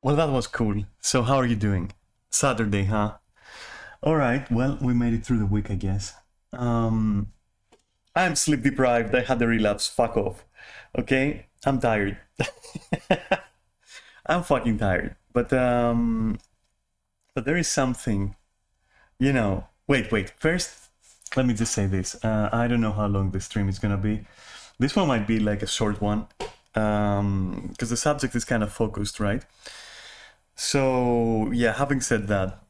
Well, that was cool. So how are you doing? Saturday, huh? All right. Well, we made it through the week, I guess. I'm sleep deprived. I had a relapse. Fuck off. Okay? I'm tired. I'm fucking tired. But there is something, you know. Wait. First, let me just say this. I don't know how long the stream is gonna be. This one might be like a short one, because the subject is kind of focused, right? So yeah, having said that,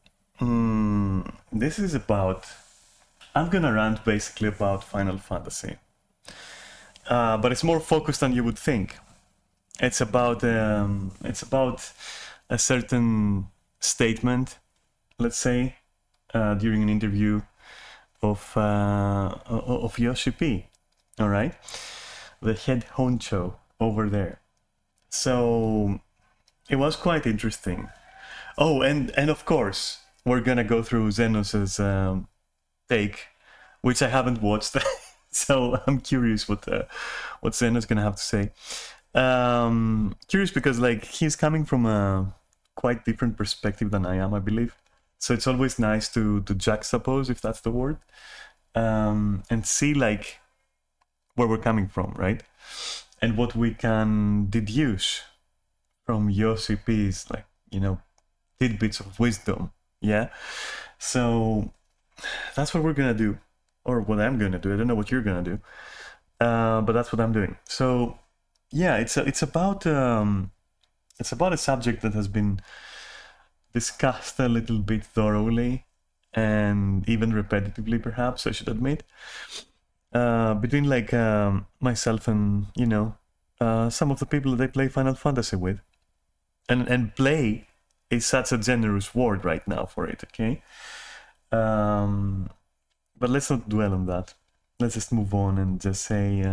this is about. I'm gonna rant basically about Final Fantasy, but it's more focused than you would think. It's about a certain statement, let's say, during an interview of YoshiP. All right, the head honcho over there. So it was quite interesting. Oh, and of course we're gonna go through Xenos's take, which I haven't watched, so I'm curious what Xenos gonna have to say. Curious because like he's coming from a quite different perspective than I am, I believe. So it's always nice to juxtapose, if that's the word, and see like where we're coming from, right? And what we can deduce from YoshiP's, like, you know, tidbits of wisdom. Yeah. So that's what we're gonna do, or what I'm gonna do. I don't know what you're gonna do, but that's what I'm doing. So yeah, it's about a subject that has been discussed a little bit thoroughly and even repetitively, perhaps I should admit, between like myself and some of the people that I play Final Fantasy with, and play is such a generous word right now for it. Okay, but let's not dwell on that. Let's just move on and just say,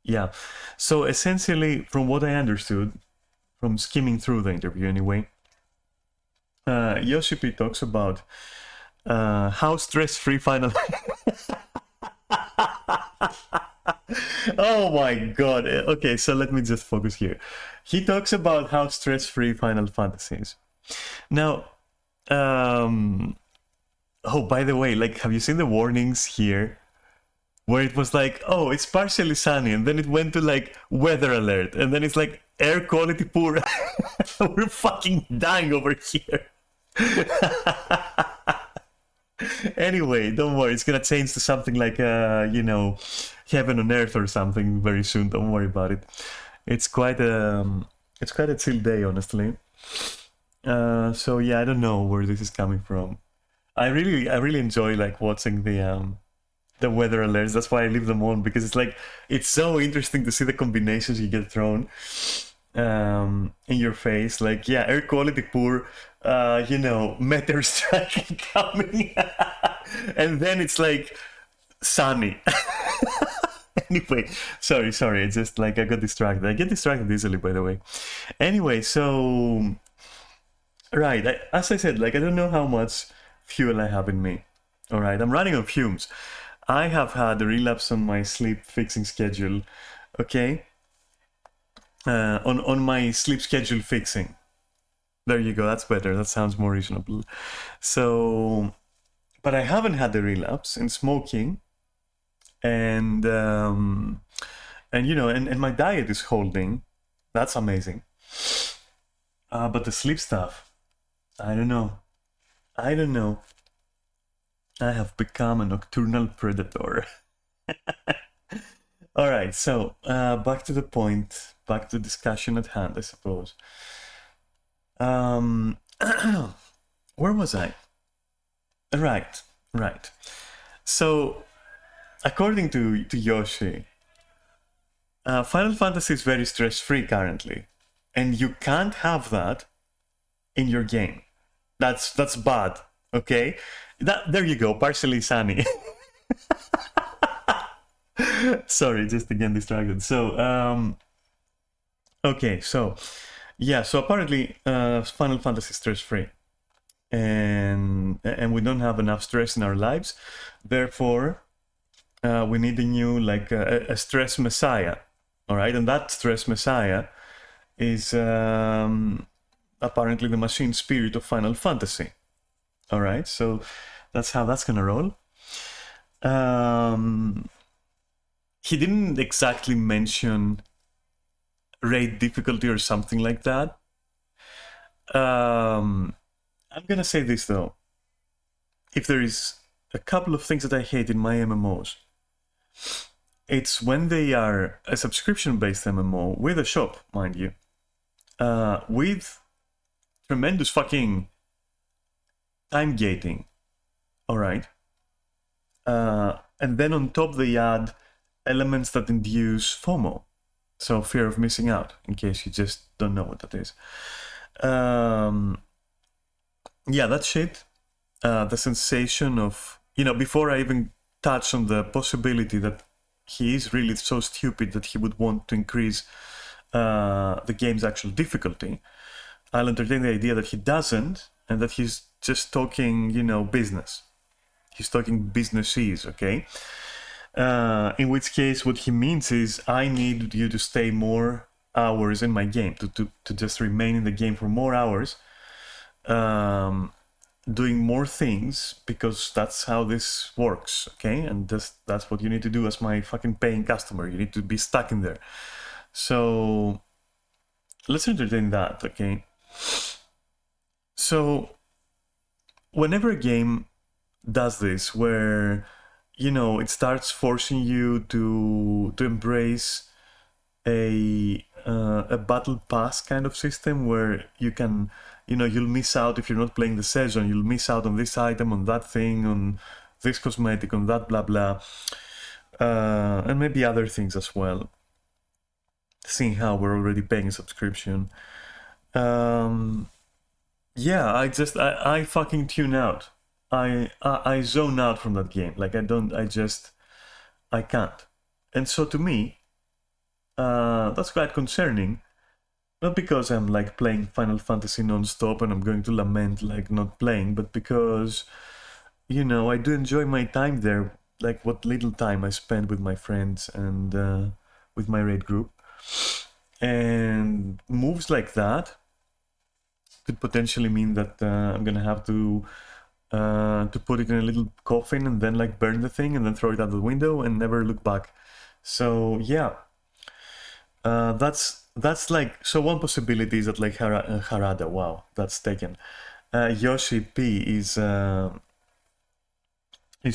yeah. So essentially, from what I understood, from skimming through the interview anyway, YoshiP talks about how stress-free Final. Oh my god. Okay, so let me just focus here. He talks about how stress-free Final Fantasy is. Now, oh, by the way, like, have you seen the warnings here? Where it was like, oh, it's partially sunny, and then it went to like weather alert, and then it's like air quality poor. We're fucking dying over here. Anyway, don't worry, it's gonna change to something like heaven on earth or something very soon. Don't worry about it. It's quite a chill day, honestly. So yeah, I don't know where this is coming from. I really enjoy like watching the weather alerts. That's why I leave them on, because it's so interesting to see the combinations you get thrown in your face. Like, yeah, air quality poor, meteor strike coming, and then it's like sunny. Anyway, sorry, it's just like I got distracted. I get distracted easily, by the way. Anyway, so right, as I said, like, I don't know how much fuel I have in me. All right, I'm running on fumes. I have had a relapse on my sleep fixing schedule. Okay, on my sleep schedule fixing. There you go. That's better. That sounds more reasonable. So, but I haven't had the relapse in smoking, and my diet is holding. That's amazing. But the sleep stuff, I don't know. I have become a nocturnal predator. All right, so back to the point, back to the discussion at hand, I suppose. Where was I? Right. So, according to Yoshi, Final Fantasy is very stress-free currently, and you can't have that in your game. That's bad. Okay, there you go. Partially sunny. Sorry, just again distracted. So, okay, so yeah, so apparently, Final Fantasy is stress-free, and we don't have enough stress in our lives. Therefore, we need a new, like, a stress messiah. All right, and that stress messiah is apparently the machine spirit of Final Fantasy. All right, so that's how that's gonna roll. He didn't exactly mention raid difficulty or something like that. I'm gonna say this though. If there is a couple of things that I hate in my MMOs, it's when they are a subscription-based MMO with a shop, mind you, with tremendous fucking time gating. All right. And then on top they add elements that induce FOMO, so fear of missing out, in case you just don't know what that is. Yeah, that shit. The sensation of, before I even touch on the possibility that he is really so stupid that he would want to increase the game's actual difficulty, I'll entertain the idea that he doesn't, and that he's just talking, business. He's talking businessese, okay? In which case, what he means is, I need you to stay more hours in my game, to just remain in the game for more hours, doing more things, because that's how this works, okay? And that's what you need to do as my fucking paying customer. You need to be stuck in there. So let's entertain that, okay? So whenever a game does this, where it starts forcing you to embrace a a battle pass kind of system where you can, you'll miss out if you're not playing the season. You'll miss out on this item, on that thing, on this cosmetic, on that blah blah, and maybe other things as well. Seeing how we're already paying a subscription. Yeah, I fucking tune out. I zone out from that game. Like I can't. And so to me, that's quite concerning. Not because I'm like playing Final Fantasy non-stop and I'm going to lament like not playing, but because, I do enjoy my time there, like what little time I spend with my friends and with my raid group. And moves like that could potentially mean that I'm gonna have to put it in a little coffin and then like burn the thing and then throw it out the window and never look back. So yeah, that's like, so one possibility is that like Harada, wow, that's taken. Yoshi P is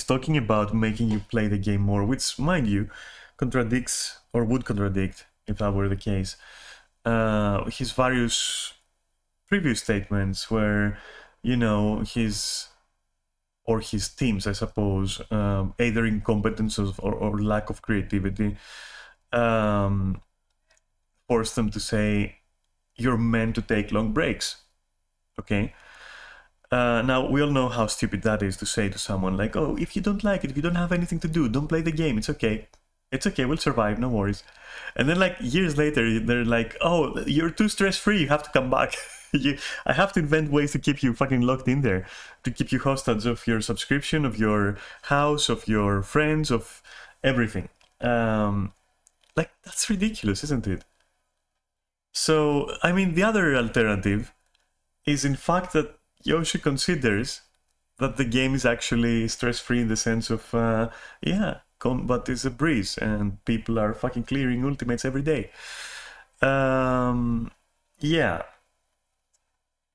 talking about making you play the game more, which mind you contradicts or would contradict if that were the case his various previous statements where his teams, I suppose, either incompetence or lack of creativity force them to say you're meant to take long breaks. Okay. Now we all know how stupid that is to say to someone like, oh, if you don't like it, if you don't have anything to do, don't play the game, it's okay, we'll survive, no worries. And then like years later they're like, oh, you're too stress-free, you have to come back. I have to invent ways to keep you fucking locked in there, to keep you hostage of your subscription, of your house, of your friends, of everything. Like, that's ridiculous, isn't it? So, I mean, the other alternative is in fact that Yoshi considers that the game is actually stress-free in the sense of, combat is a breeze and people are fucking clearing ultimates every day. Yeah.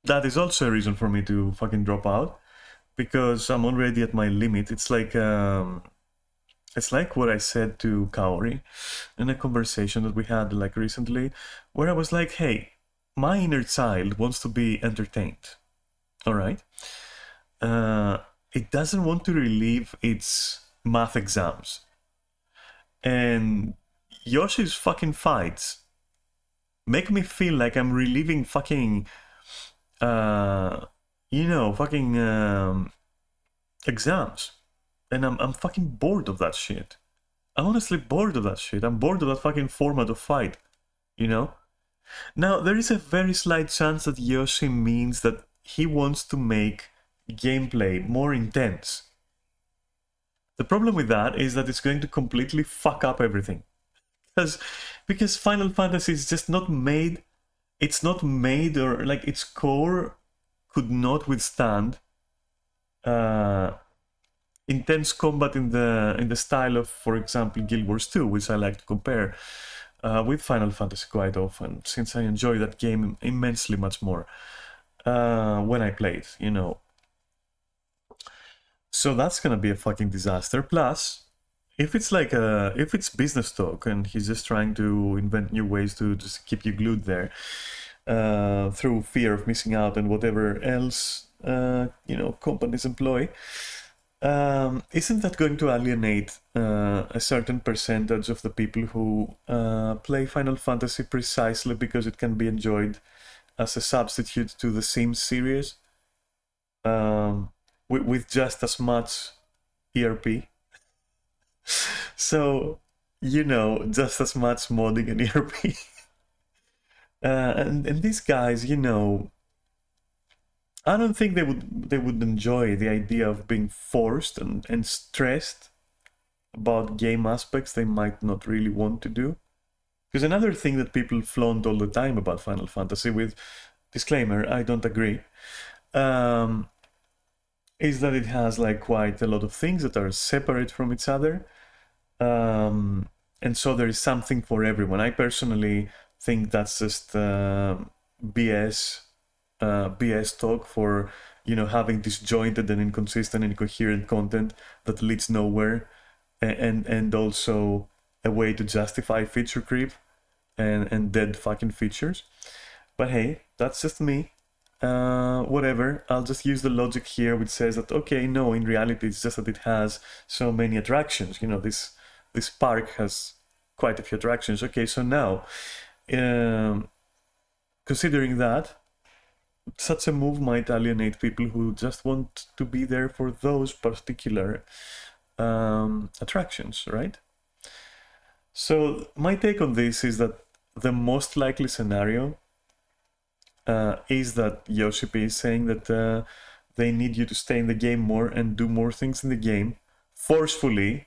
That is also a reason for me to fucking drop out, because I'm already at my limit. It's like what I said to Kaori in a conversation that we had like recently, where I was like, hey, my inner child wants to be entertained. All right. It doesn't want to relieve its math exams. And Yoshi's fucking fights make me feel like I'm reliving fucking exams. And I'm fucking bored of that shit. I'm honestly bored of that shit. I'm bored of that fucking format of fight. Now, there is a very slight chance that Yoshi means that he wants to make gameplay more intense. The problem with that is that it's going to completely fuck up everything. Because Final Fantasy is just not made, it's not made, or like its core could not withstand intense combat in the style of, for example, Guild Wars 2, which I like to compare with Final Fantasy quite often, since I enjoy that game immensely much more when I play it, So that's gonna be a fucking disaster. Plus, if it's like if it's business talk and he's just trying to invent new ways to just keep you glued there through fear of missing out and whatever else companies employ, isn't that going to alienate a certain percentage of the people who play Final Fantasy precisely because it can be enjoyed as a substitute to the Sims series with just as much ERP? So, just as much modding and ERP. And these guys, I don't think they would enjoy the idea of being forced and stressed about game aspects they might not really want to do. Because another thing that people flaunt all the time about Final Fantasy, with disclaimer, I don't agree, is that it has like quite a lot of things that are separate from each other. And so there is something for everyone. I personally think that's just BS talk for having disjointed and inconsistent and incoherent content that leads nowhere, and also a way to justify feature creep and dead fucking features. But hey, that's just me. Whatever, I'll just use the logic here which says that, okay, no, in reality it's just that it has so many attractions. You know, this park has quite a few attractions. Okay, so now, considering that, such a move might alienate people who just want to be there for those particular attractions, right? So my take on this is that the most likely scenario is that YoshiP is saying that they need you to stay in the game more and do more things in the game forcefully.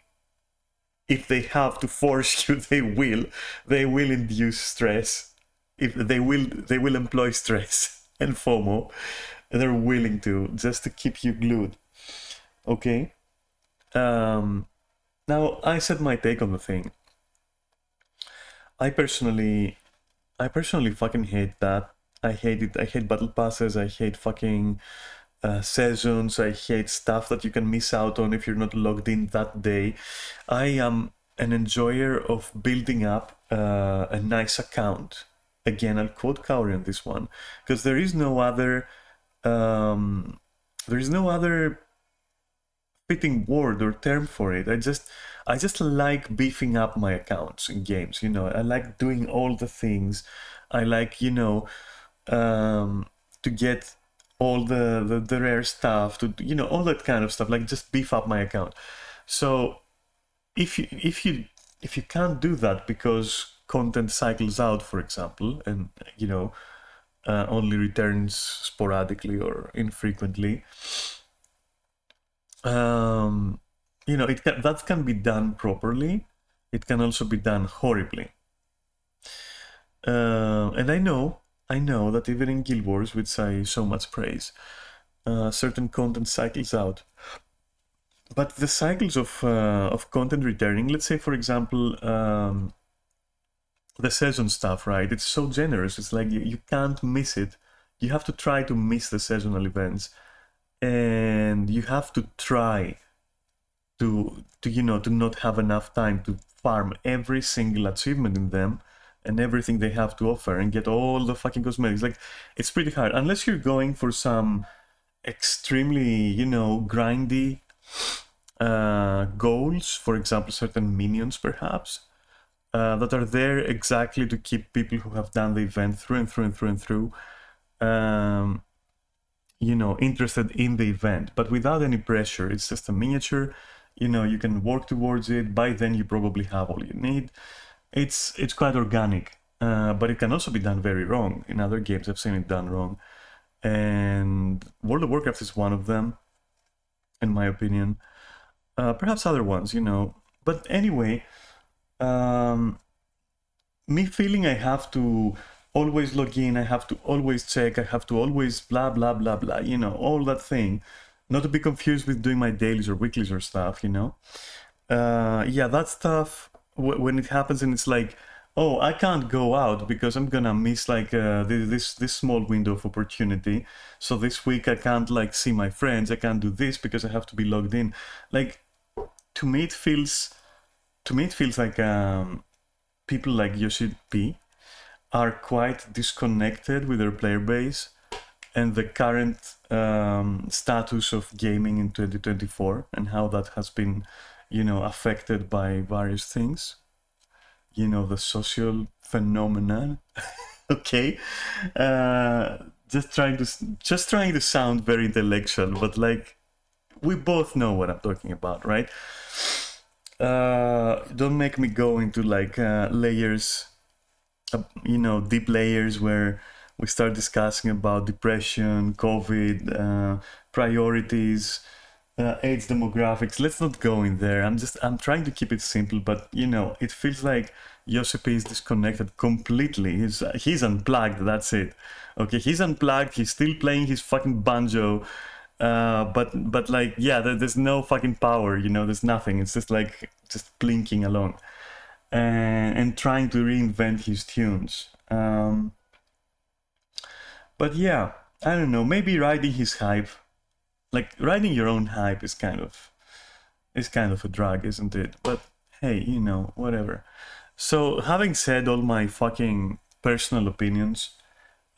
If they have to force you, they will. They will induce stress. If they will employ stress and FOMO. They're willing to, just to keep you glued. Okay. Now I said my take on the thing. I personally fucking hate that. I hate it. I hate battle passes. I hate fucking seasons. I hate stuff that you can miss out on if you're not logged in that day. I am an enjoyer of building up a nice account. Again, I'll quote Kaori on this one, because there is no other fitting word or term for it. I just like beefing up my accounts in games. You know, I like doing all the things. I like, you know, to get all the rare stuff, to, you know, all that kind of stuff. Like, just beef up my account. So if you can't do that because content cycles out, for example, and, you know, only returns sporadically or infrequently, you know, that can be done properly. It can also be done horribly. And I know that even in Guild Wars, which I so much praise, certain content cycles out. But the cycles of content returning, let's say, for example, the season stuff, right? It's so generous. It's like you can't miss it. You have to try to miss the seasonal events, and you have to try to you know, to not have enough time to farm every single achievement in them and everything they have to offer and get all the fucking cosmetics. Like, it's pretty hard unless you're going for some extremely, you know, grindy goals. For example, certain minions perhaps that are there exactly to keep people who have done the event through and through and through and through you know, interested in the event, but without any pressure. It's just a miniature, you know, you can work towards it. By then you probably have all you need. It's quite organic, but it can also be done very wrong. In other games I've seen it done wrong, and World of Warcraft is one of them, in my opinion. Perhaps other ones, you know. But anyway, me feeling I have to always log in, I have to always check, I have to always blah blah blah blah, you know, all that thing. Not to be confused with doing my dailies or weeklies or stuff, you know. Yeah, that stuff, when it happens and it's like, oh, I can't go out because I'm gonna miss like this small window of opportunity. So this week I can't like see my friends, I can't do this because I have to be logged in. Like, to me it feels like people like YoshiP are quite disconnected with their player base and the current status of gaming in 2024 and how that has been, you know, affected by various things, you know, the social phenomenon. Okay, just trying to sound very intellectual, but like, we both know what I'm talking about, right? Don't make me go into like layers, you know, deep layers where we start discussing about depression, COVID, priorities, age demographics. Let's not go in there. I'm trying to keep it simple, but you know, it feels like YoshiP is disconnected completely. He's unplugged. That's it. Okay, he's unplugged. He's still playing his fucking banjo. But like, yeah, there's no fucking power, you know, there's nothing. It's just like, just blinking along and trying to reinvent his tunes. But yeah, I don't know, maybe riding his hype, like riding your own hype is kind of a drug, isn't it? But hey, you know, whatever. So, having said all my fucking personal opinions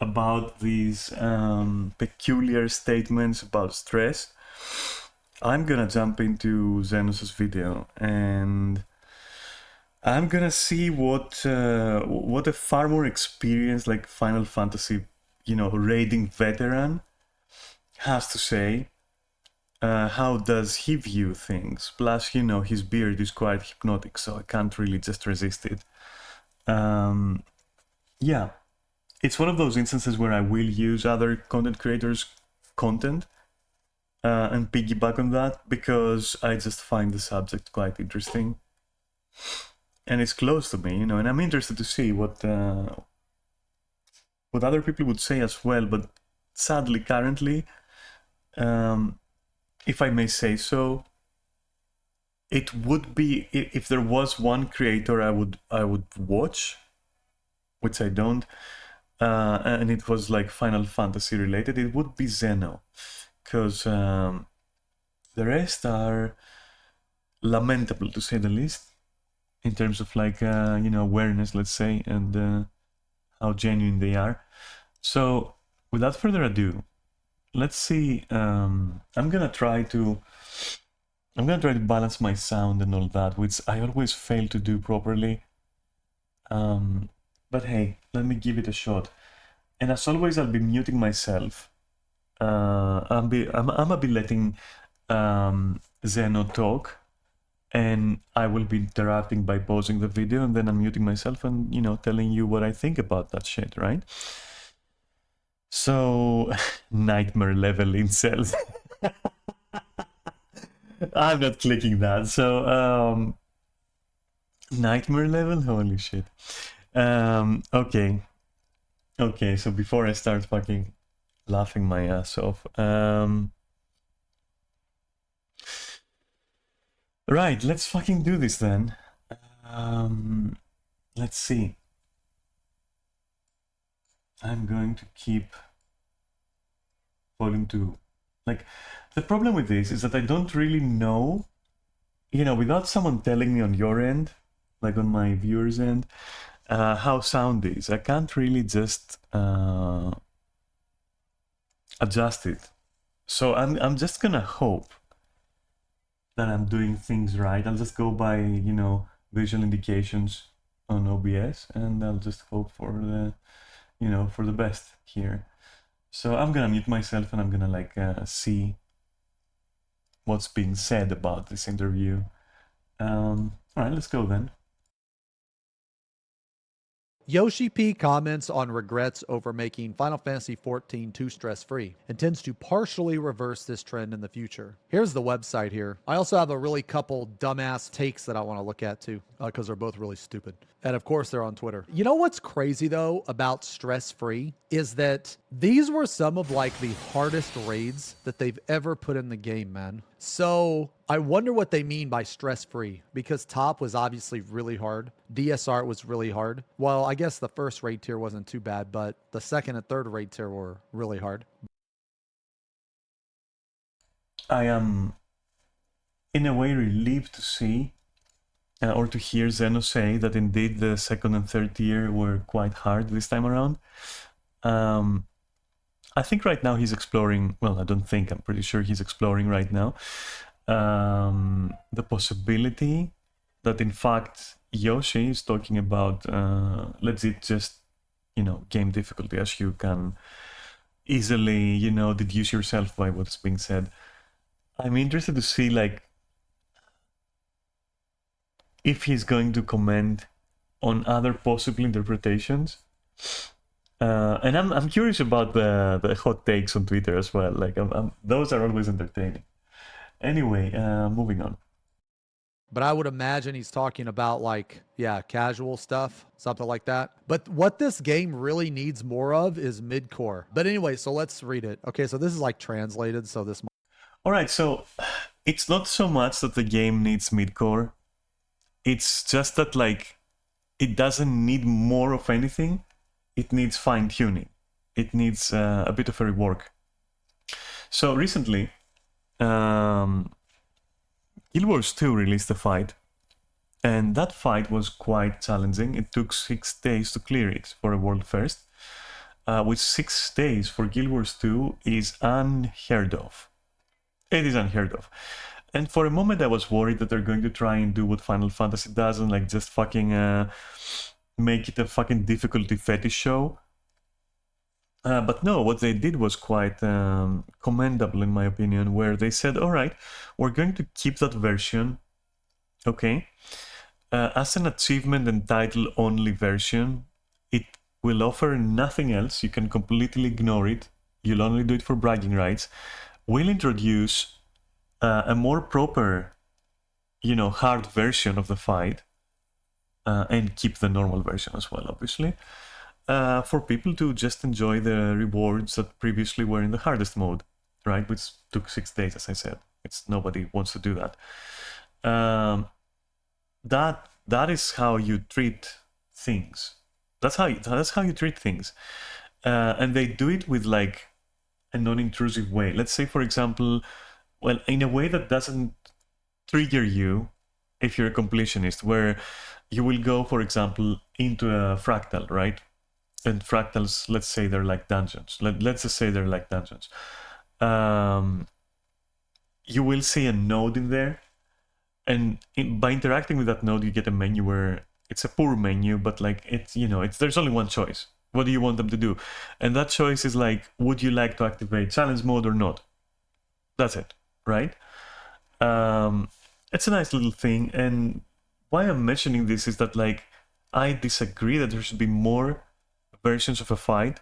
about these peculiar statements about stress, I'm gonna jump into Xenos's video and I'm gonna see what a far more experienced, like, Final Fantasy, raiding veteran has to say. How does he view things? Plus, his beard is quite hypnotic, so I can't really just resist it. Yeah, it's one of those instances where I will use other content creators' content and piggyback on that because I just find the subject quite interesting. And it's close to me, and I'm interested to see what other people would say as well. But sadly, currently, if I may say so, it would be, if there was one creator I would watch, which I don't, and it was like Final Fantasy related, it would be Xeno, because the rest are lamentable, to say the least, in terms of, like, awareness, let's say, and how genuine they are. So without further ado, let's see. I'm gonna try to balance my sound and all that, which I always fail to do properly. But hey, let me give it a shot. And as always, I'll be muting myself. I'm gonna be letting Zeno talk, and I will be interrupting by pausing the video, and then I'm muting myself and, telling you what I think about that shit, right? So, nightmare level incels. I'm not clicking that. So, nightmare level? Holy shit. Okay. Okay, so before I start fucking laughing my ass off, right, let's fucking do this then. Let's see. I'm going to keep volume 2. Like, the problem with this is that I don't really know, without someone telling me on your end, like on my viewer's end, how sound is. I can't really just adjust it. So I'm just gonna hope that I'm doing things right. I'll just go by, visual indications on OBS, and I'll just hope for the, for the best here. So I'm gonna mute myself and I'm gonna, like, see what's being said about this interview. All right, let's go then. YoshiP comments on regrets over making Final Fantasy XIV too stress-free, intends to partially reverse this trend in the future. Here's the website here. I also have a really couple dumbass takes that I want to look at too, because they're both really stupid. And of course, they're on Twitter. You know what's crazy though about stress-free is that these were some of, like, the hardest raids that they've ever put in the game, man. So I wonder what they mean by stress-free, because top was obviously really hard. DSR was really hard. Well, I guess the first raid tier wasn't too bad, but the second and third raid tier were really hard. I am, in a way, relieved to see or to hear Zeno say that indeed the second and third tier were quite hard this time around. I think right now he's exploring, well, I don't think, I'm pretty sure he's exploring right now the possibility that, in fact, Yoshi is talking about legit just, game difficulty, as you can easily, deduce yourself by what's being said. I'm interested to see, like, if he's going to comment on other possible interpretations. And I'm curious about the hot takes on Twitter as well. Like, those are always entertaining. Anyway, moving on. But I would imagine he's talking about, like, yeah, casual stuff, something like that. But what this game really needs more of is mid-core. But anyway, so let's read it. Okay, so this is, like, translated, so this... All right, so it's not so much that the game needs mid-core. It's just that, like, it doesn't need more of anything. It needs fine-tuning. It needs a bit of a rework. So recently, Guild Wars 2 released a fight And that fight was quite challenging. It took 6 days to clear it for a world first, which 6 days for Guild Wars 2 is unheard of. It is unheard of. And for a moment I was worried that they're going to try and do what Final Fantasy does and like just fucking make it a fucking difficulty fetish show. But no, what they did was quite commendable in my opinion, where they said, all right, we're going to keep that version, okay, as an achievement and title only version. It will offer nothing else. You can completely ignore it. You'll only do it for bragging rights. We'll introduce a more proper, you know, hard version of the fight, and keep the normal version as well, obviously, for people to just enjoy the rewards that previously were in the hardest mode, right? Which took 6 days, as I said. Nobody wants to do that. That is how you treat things. That's how you treat things, and they do it with like a non-intrusive way. Let's say, for example, well, in a way that doesn't trigger you if you're a completionist, where you will go, for example, into a fractal, right? And fractals, let's say they're like dungeons. Let's just say they're like dungeons. You will see a node in there, and by interacting with that node, you get a menu where it's a poor menu, but like it's, you know, there's only one choice. What do you want them to do? And that choice is like, would you like to activate challenge mode or not? That's it, right? It's a nice little thing, and why I'm mentioning this is that like I disagree that there should be more versions of a fight.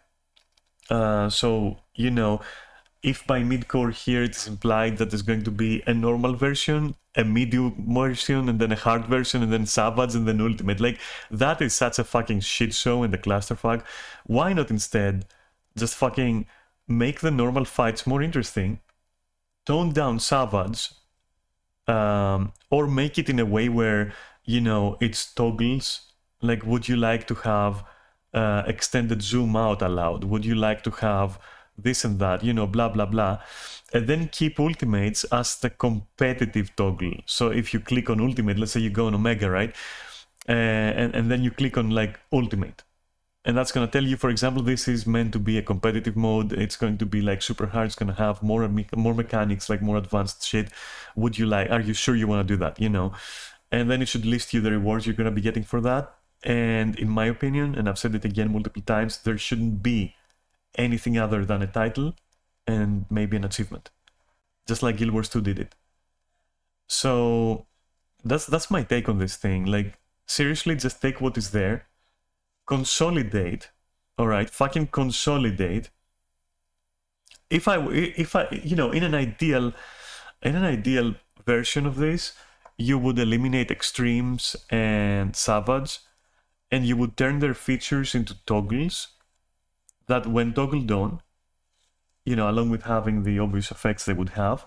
So, you know, if by mid-core here it is implied that there's going to be a normal version, a medium version, and then a hard version, and then Savage, and then Ultimate, like that is such a fucking shit show and a clusterfuck. Why not instead just fucking make the normal fights more interesting, tone down Savage, or make it in a way where, you know, it's toggles. Like, would you like to have extended zoom out allowed? Would you like to have this and that, you know, blah blah blah, and then keep ultimates as the competitive toggle. So if you click on ultimate, let's say you go on Omega, right, and then you click on like ultimate, and that's going to tell you, for example, this is meant to be a competitive mode, it's going to be like super hard, it's going to have more mechanics, like more advanced shit. Would you like, are you sure you want to do that, you know? And then it should list you the rewards you're going to be getting for that. And in my opinion, and I've said it again multiple times, there shouldn't be anything other than a title and maybe an achievement, just like Guild Wars 2 did it. So that's my take on this thing. Like, seriously, just take what is there, consolidate, all right, fucking consolidate. If I you know, in an ideal version of this, you would eliminate extremes and Savage, and you would turn their features into toggles that, when toggled on, you know, along with having the obvious effects they would have,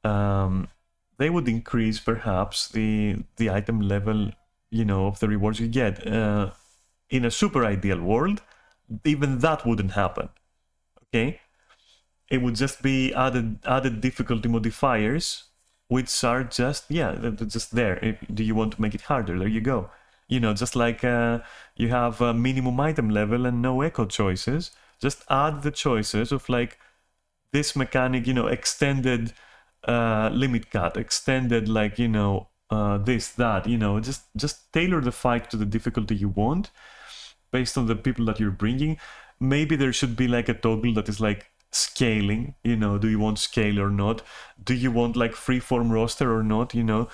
they would increase perhaps the item level, you know, of the rewards you get. In a super ideal world, even that wouldn't happen, okay? It would just be added difficulty modifiers, which are just, yeah, they're just there. Do you want to make it harder? There you go. You know, just like you have a minimum item level and no echo choices, just add the choices of like this mechanic, you know, extended limit cut, extended, like, you know, this, that, you know, just tailor the fight to the difficulty you want based on the people that you're bringing. Maybe there should be like a toggle that is like scaling, you know, do you want scale or not? Do you want like freeform roster or not, you know?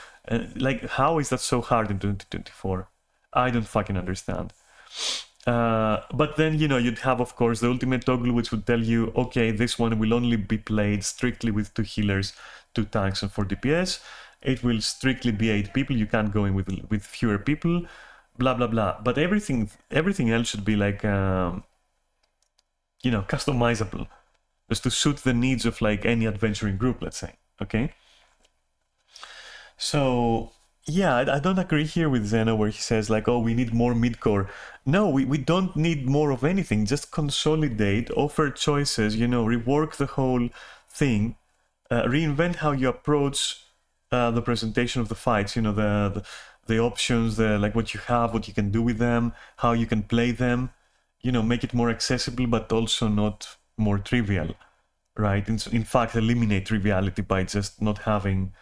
Like, how is that so hard in 2024? I don't fucking understand. But then, you know, you'd have, of course, the ultimate toggle, which would tell you, okay, this one will only be played strictly with 2 healers, 2 tanks, and 4 DPS. It will strictly be 8 people. You can't go in with fewer people, blah, blah, blah. But everything else should be like, you know, customizable, just to suit the needs of like any adventuring group, let's say, okay? So, yeah, I don't agree here with Zeno where he says like, oh, we need more mid-core. No, we don't need more of anything. Just consolidate, offer choices, you know, rework the whole thing, reinvent how you approach the presentation of the fights, you know, the options, the like what you have, what you can do with them, how you can play them, you know, make it more accessible but also not more trivial, right? In fact, eliminate triviality by just not having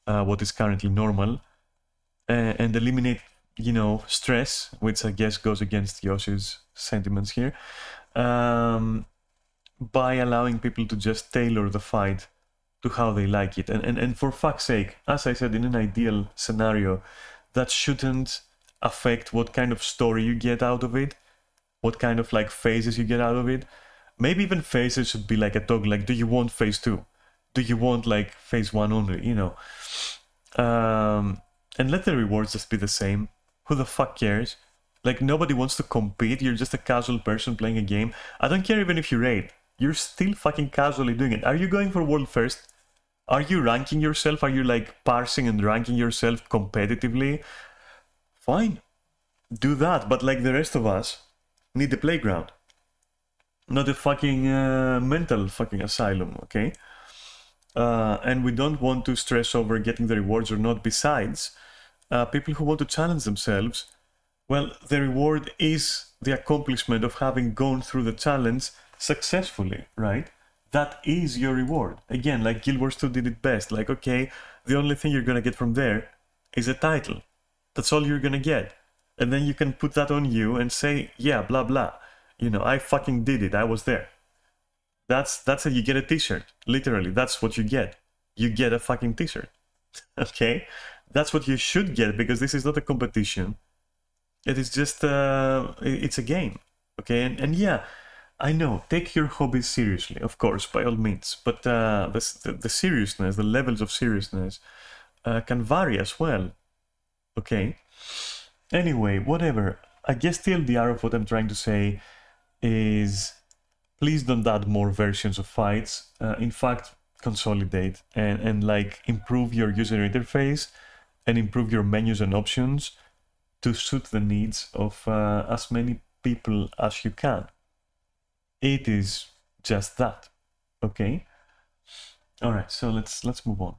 what is currently normal, and eliminate, you know, stress, which I guess goes against Yoshi's sentiments here, by allowing people to just tailor the fight to how they like it. And for fuck's sake, as I said, in an ideal scenario, that shouldn't affect what kind of story you get out of it, what kind of like phases you get out of it. Maybe even phases should be like a toggle, like, do you want phase 2? Do you want like phase 1 only, you know? And let the rewards just be the same. Who the fuck cares? Like, nobody wants to compete. You're just a casual person playing a game. I don't care even if you raid. You're still fucking casually doing it. Are you going for world first? Are you ranking yourself? Are you like parsing and ranking yourself competitively? Fine. Do that. But like the rest of us, need a playground. Not a fucking mental fucking asylum, okay? And we don't want to stress over getting the rewards or not. Besides, people who want to challenge themselves, well, the reward is the accomplishment of having gone through the challenge successfully, right? That is your reward. Again, like Guild Wars 2 did it best. Like, okay, the only thing you're gonna get from there is a title. That's all you're gonna get. And then you can put that on you and say, yeah, blah, blah. You know, I fucking did it. I was there. That's how you get a t-shirt. Literally, that's what you get. You get a fucking t-shirt. Okay? That's what you should get, because this is not a competition. It is just, it's a game. Okay? And yeah, I know, take your hobbies seriously, of course, by all means. But the seriousness, the levels of seriousness can vary as well. Okay? Anyway, whatever. I guess TLDR of what I'm trying to say is, please don't add more versions of fights. In fact, consolidate and like improve your user interface and improve your menus and options to suit the needs of as many people as you can. It is just that. Okay? Alright, so let's move on.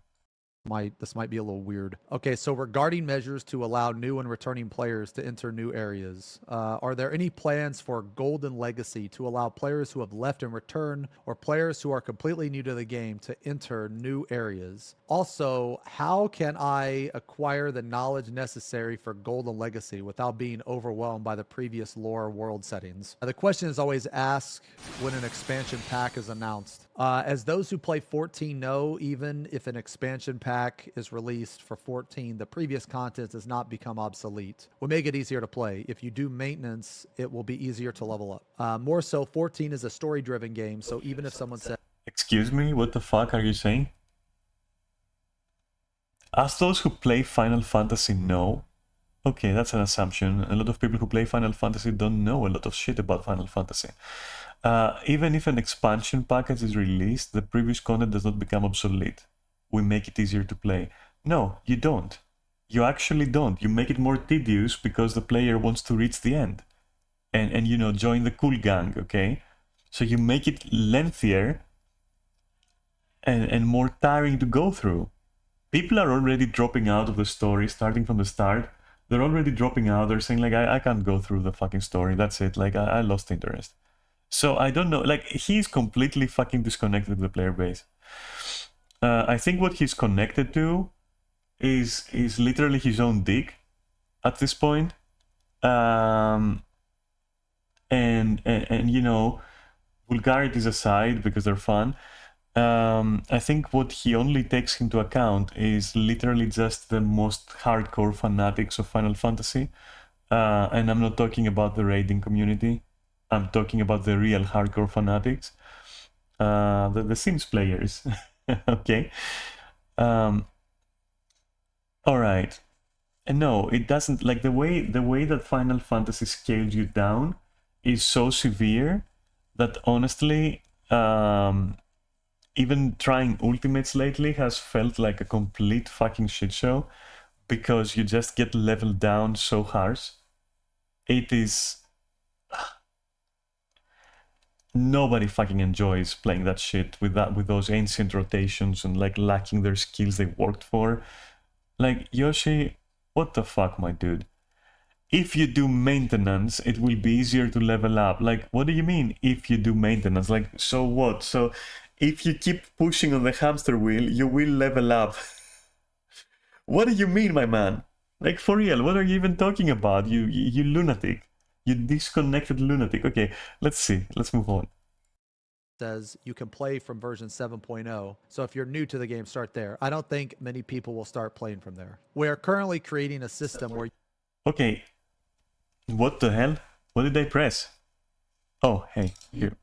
This might be a little weird. Okay, so regarding measures to allow new and returning players to enter new areas, are there any plans for Golden Legacy to allow players who have left and returned, or players who are completely new to the game to enter new areas? Also, how can I acquire the knowledge necessary for Golden Legacy without being overwhelmed by the previous lore world settings? The question is always asked when an expansion pack is announced. As those who play 14 know, even if an expansion pack is released for 14, the previous content does not become obsolete. We make it easier to play. If you do maintenance, it will be easier to level up. More so, 14 is a story-driven game, so even if someone says... Excuse me, what the fuck are you saying? As those who play Final Fantasy know, okay, that's an assumption. A lot of people who play Final Fantasy don't know a lot of shit about Final Fantasy. Even if an expansion package is released, the previous content does not become obsolete. We make it easier to play. No, you don't. You actually don't. You make it more tedious because the player wants to reach the end. And you know, join the cool gang, okay? So you make it lengthier and more tiring to go through. People are already dropping out of the story, starting from the start. They're already dropping out. They're saying, like, I can't go through the fucking story. That's it. Like, I lost interest. So I don't know. Like, he's completely fucking disconnected with the player base. I think what he's connected to is literally his own dick at this point. And you know, vulgarities aside, because they're fun, I think what he only takes into account is literally just the most hardcore fanatics of Final Fantasy. And I'm not talking about the raiding community. I'm talking about the real hardcore fanatics. The Sims players. Okay. All right. And no, it doesn't, like, the way that Final Fantasy scales you down is so severe that honestly, even trying Ultimates lately has felt like a complete fucking shit show, because you just get leveled down so harsh. It is... Nobody fucking enjoys playing that shit with those ancient rotations and like lacking their skills they worked for. Like, Yoshi, What the fuck, my dude? If you do maintenance, it will be easier to level up. Like, what do you mean, if you do maintenance? Like, so what? So, if you keep pushing on the hamster wheel, you will level up. What do you mean, my man? Like, for real, what are you even talking about? You lunatic. You disconnected lunatic. Okay, let's see. Let's move on. Says you can play from version 7.0. So if you're new to the game, start there. I don't think many people will start playing from there. We are currently creating a system where... Okay. What the hell? What did I press? Oh, hey, here.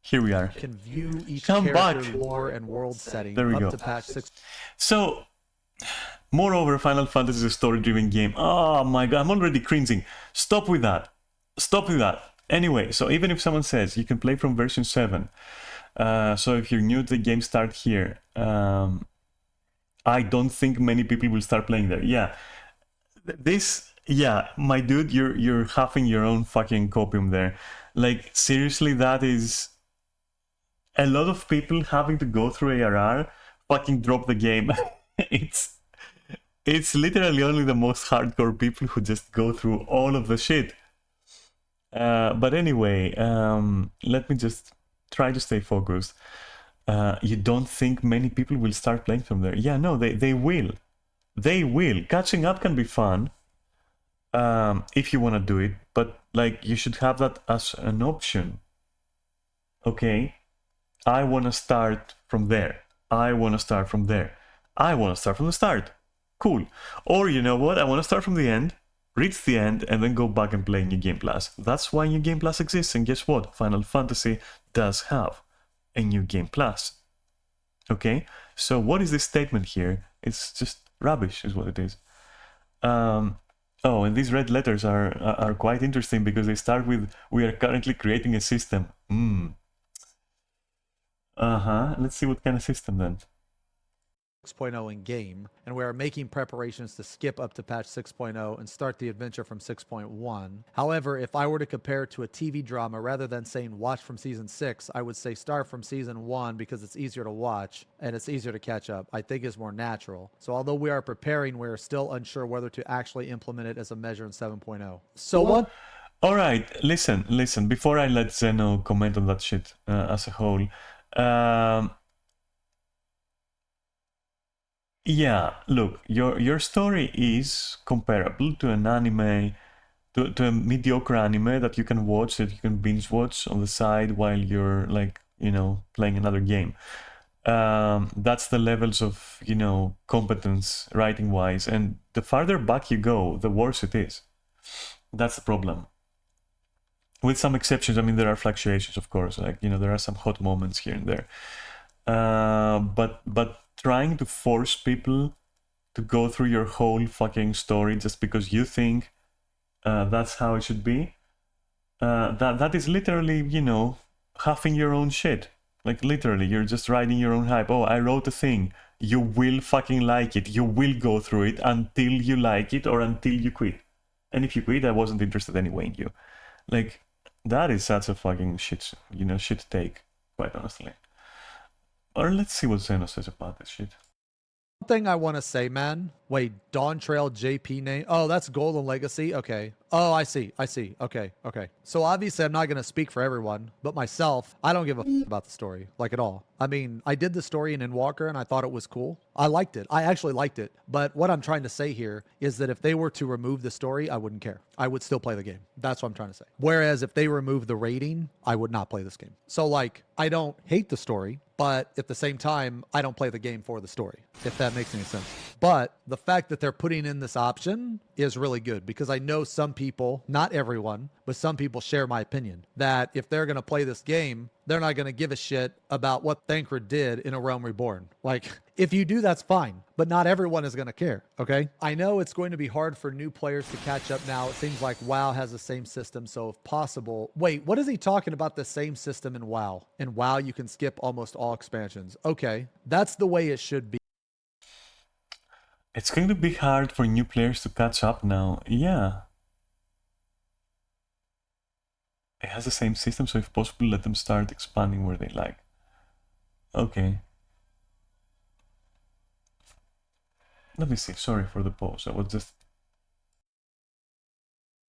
Here we are. You can view each Come character, back. lore, and world setting There we up go. to patch 6. So, moreover, Final Fantasy is a story-driven game. Oh my god, I'm already cringing. Stop with that. Stop with that. Anyway, so even if someone says you can play from version 7, so if you're new to the game, start here. I don't think many people will start playing there. Yeah, yeah, my dude, you're huffing your own fucking copium there. Like, seriously, that is a lot of people having to go through ARR fucking drop the game. It's literally only the most hardcore people who just go through all of the shit. But anyway, let me just try to stay focused. You don't think many people will start playing from there? Yeah, no, they will. They will. Catching up can be fun, if you want to do it, but like, you should have that as an option. Okay, I want to start from there. I want to start from there. I want to start from the start. Cool. Or you know what? I want to start from the end, reach the end, and then go back and play New Game Plus. That's why New Game Plus exists. And guess what? Final Fantasy does have a New Game Plus. Okay? So what is this statement here? It's just rubbish, is what it is. Oh, and these red letters are quite interesting because they start with, we are currently creating a system. Let's see what kind of system then. 6.0 in game, and we are making preparations to skip up to patch 6.0 and start the adventure from 6.1. However, if I were to compare it to a TV drama rather than saying watch from season 6, I would say start from season 1 because it's easier to watch and it's easier to catch up. I think it's more natural. So although we are preparing, we are still unsure whether to actually implement it as a measure in 7.0. So what? All right, listen. Before I let Zeno comment on that shit as a whole, yeah, look, your story is comparable to an anime, to a mediocre anime that you can watch, that you can binge watch on the side while you're, like, you know, playing another game. That's the levels of, you know, competence writing wise, and the farther back you go, the worse it is. That's the problem. With some exceptions, I mean, there are fluctuations, of course, like, you know, there are some hot moments here and there. But trying to force people to go through your whole fucking story just because you think that's how it should be, that is literally, you know, huffing your own shit. Like, literally, you're just riding your own hype. Oh, I wrote a thing. You will fucking like it. You will go through it until you like it or until you quit. And if you quit, I wasn't interested anyway in you. Like, that is such a fucking shit, you know, shit take, quite honestly. Or let's see what Zeno says about this shit. One thing I want to say, man. Wait, Dawn Trail JP name? Oh, that's Golden Legacy? Okay. Oh, I see. Okay. So obviously I'm not going to speak for everyone, but myself, I don't give a about the story, like, at all. I mean, I did the story in Endwalker and I thought it was cool. I liked it. I actually liked it. But what I'm trying to say here is that if they were to remove the story, I wouldn't care. I would still play the game. That's what I'm trying to say. Whereas if they remove the rating, I would not play this game. So, like, I don't hate the story, but at the same time, I don't play the game for the story, if that makes any sense. But the fact that they're putting in this option is really good because I know some people, not everyone, but some people share my opinion that if they're going to play this game, they're not going to give a shit about what Thancred did in A Realm Reborn. Like, if you do, that's fine, but not everyone is going to care, okay? I know it's going to be hard for new players to catch up now. It seems like WoW has the same system, so if possible... Wait, what is he talking about, the same system in WoW? In WoW, you can skip almost all expansions. Okay, that's the way it should be. It's going to be hard for new players to catch up now. Yeah. It has the same system, so if possible, let them start expanding where they like. Okay. Let me see. Sorry for the pause. I was just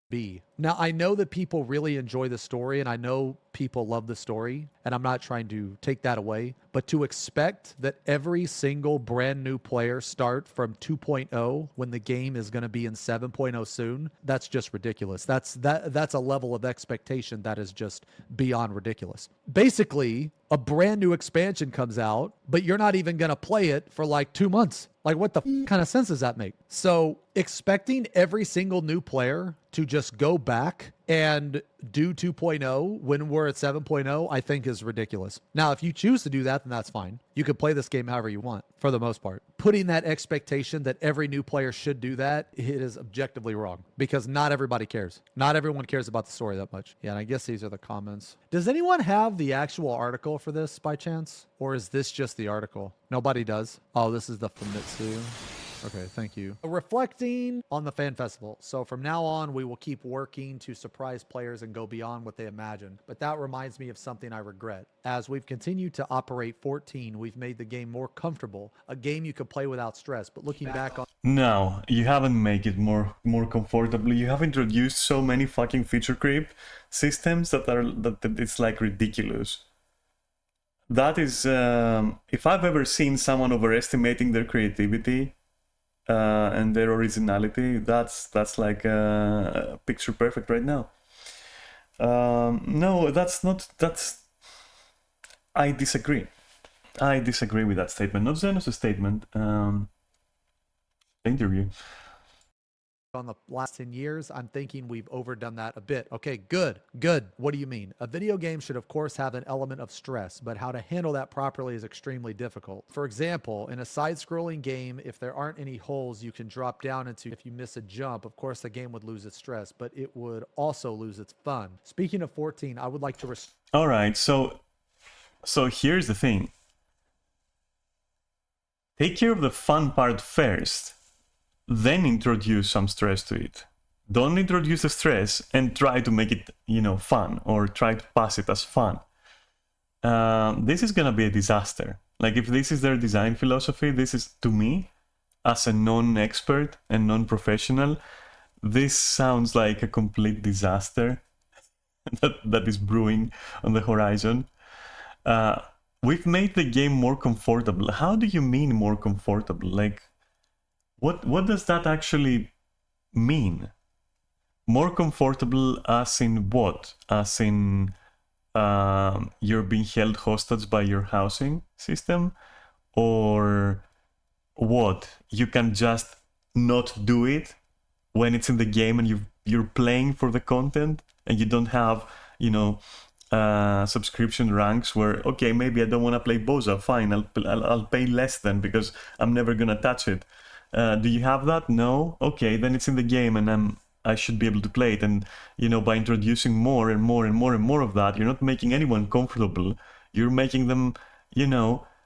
be. Now, I know that people really enjoy the story, and I know people love the story, and I'm not trying to take that away, but to expect that every single brand new player start from 2.0 when the game is going to be in 7.0 soon, that's just ridiculous. That's a level of expectation that is just beyond ridiculous. Basically, a brand new expansion comes out, but you're not even going to play it for like 2 months. Like, what the kind of sense does that make? So, expecting every single new player to just go back and do 2.0 when we're at 7.0, I think is ridiculous. Now, if you choose to do that, then that's fine. You can play this game however you want, for the most part. Putting that expectation that every new player should do that, it is objectively wrong, because not everybody cares. Not everyone cares about the story that much. Yeah, and I guess these are the comments. Does anyone have the actual article for this by chance? Or is this just the article? Nobody does. Oh, this is the Famitsu. Okay, thank you. Reflecting on the fan festival. So from now on, we will keep working to surprise players and go beyond what they imagine. But that reminds me of something I regret. As we've continued to operate 14, we've made the game more comfortable, a game you could play without stress. But looking back on... No, you haven't made it more comfortable. You have introduced so many fucking feature creep systems that it's like ridiculous. That is, if I've ever seen someone overestimating their creativity and their originality, that's like picture perfect right now. No, I disagree. I disagree with that statement. Not Zenos' statement. Interview. On the last 10 years, I'm thinking we've overdone that a bit. Okay, good. What do you mean? A video game should, of course, have an element of stress, but how to handle that properly is extremely difficult. For example, in a side-scrolling game, if there aren't any holes you can drop down into, if you miss a jump, of course, the game would lose its stress, but it would also lose its fun. Speaking of 14, I would like to... All right, so here's the thing. Take care of the fun part first. Then introduce some stress to it. Don't introduce the stress and try to make it, fun, or try to pass it as fun. This is gonna be a disaster. Like, if this is their design philosophy, this is, to me, as a non-expert and non-professional, this sounds like a complete disaster that is brewing on the horizon. We've made the game more comfortable. How do you mean more comfortable? Like, what does that actually mean? More comfortable as in what? As in you're being held hostage by your housing system? Or what? You can just not do it when it's in the game and you're playing for the content and you don't have, subscription ranks where, okay, maybe I don't want to play Boza, fine, I'll pay less then because I'm never gonna touch it. Do you have that? No? Okay, then it's in the game and I should be able to play it. And, by introducing more and more and more and more of that, you're not making anyone comfortable. You're making them,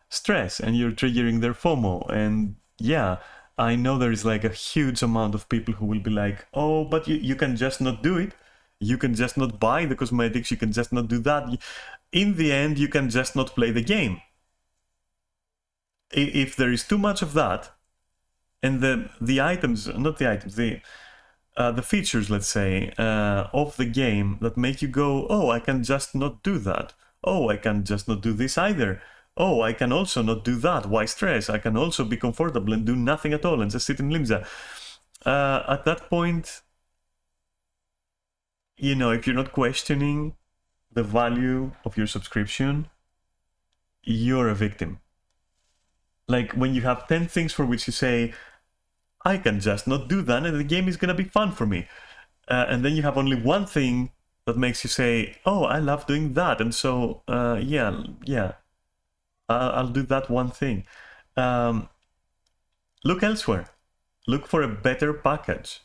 stress, and you're triggering their FOMO. And yeah, I know there is like a huge amount of people who will be like, oh, but you can just not do it. You can just not buy the cosmetics. You can just not do that. In the end, you can just not play the game. If there is too much of that, and the items, not the items, the features, let's say, of the game that make you go, oh, I can just not do that. Oh, I can just not do this either. Oh, I can also not do that. Why stress? I can also be comfortable and do nothing at all and just sit in Limsa. At that point, if you're not questioning the value of your subscription, you're a victim. Like, when you have 10 things for which you say, I can just not do that and the game is gonna be fun for me. And then you have only one thing that makes you say, oh, I love doing that. And so, yeah, I'll do that one thing. Look elsewhere. Look for a better package.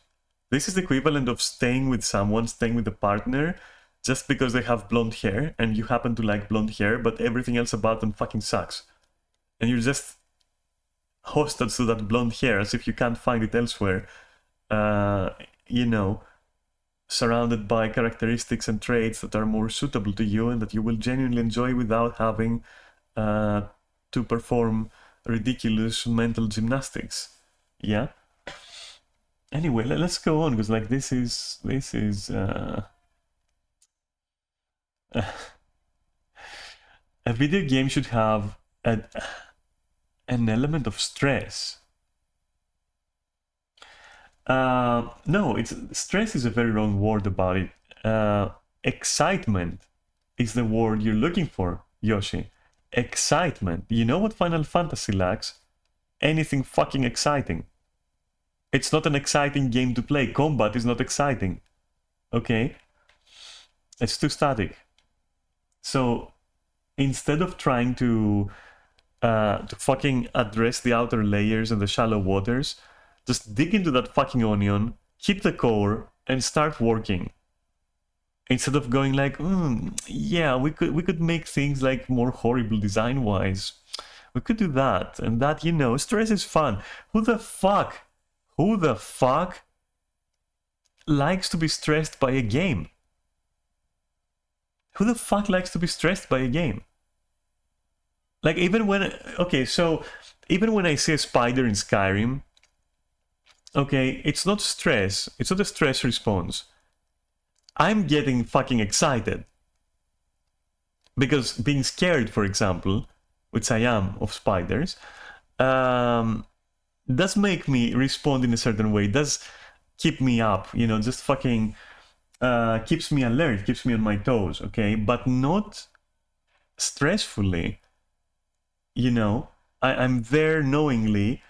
This is the equivalent of staying with someone, staying with a partner, just because they have blonde hair and you happen to like blonde hair, but everything else about them fucking sucks. And you're just hostage to that blonde hair as if you can't find it elsewhere, surrounded by characteristics and traits that are more suitable to you and that you will genuinely enjoy without having to perform ridiculous mental gymnastics. Yeah? Anyway, let's go on, because like this is a video game should have an element of stress. No, it's stress is a very wrong word about it. Excitement is the word you're looking for, Yoshi. Excitement. You know what Final Fantasy lacks? Anything fucking exciting. It's not an exciting game to play. Combat is not exciting. Okay? It's too static. So instead of trying to fucking address the outer layers and the shallow waters, just dig into that fucking onion, hit the core, and start working. Instead of going like, yeah, we could make things like more horrible design-wise. We could do that, and that, you know, stress is fun. Who the fuck likes to be stressed by a game? Who the fuck likes to be stressed by a game? Like, even when I see a spider in Skyrim, okay, it's not stress. It's not a stress response. I'm getting fucking excited. Because being scared, for example, which I am of spiders, does make me respond in a certain way, does keep me up, you know, just fucking keeps me alert, keeps me on my toes, okay? But not stressfully, you know? I'm there knowingly,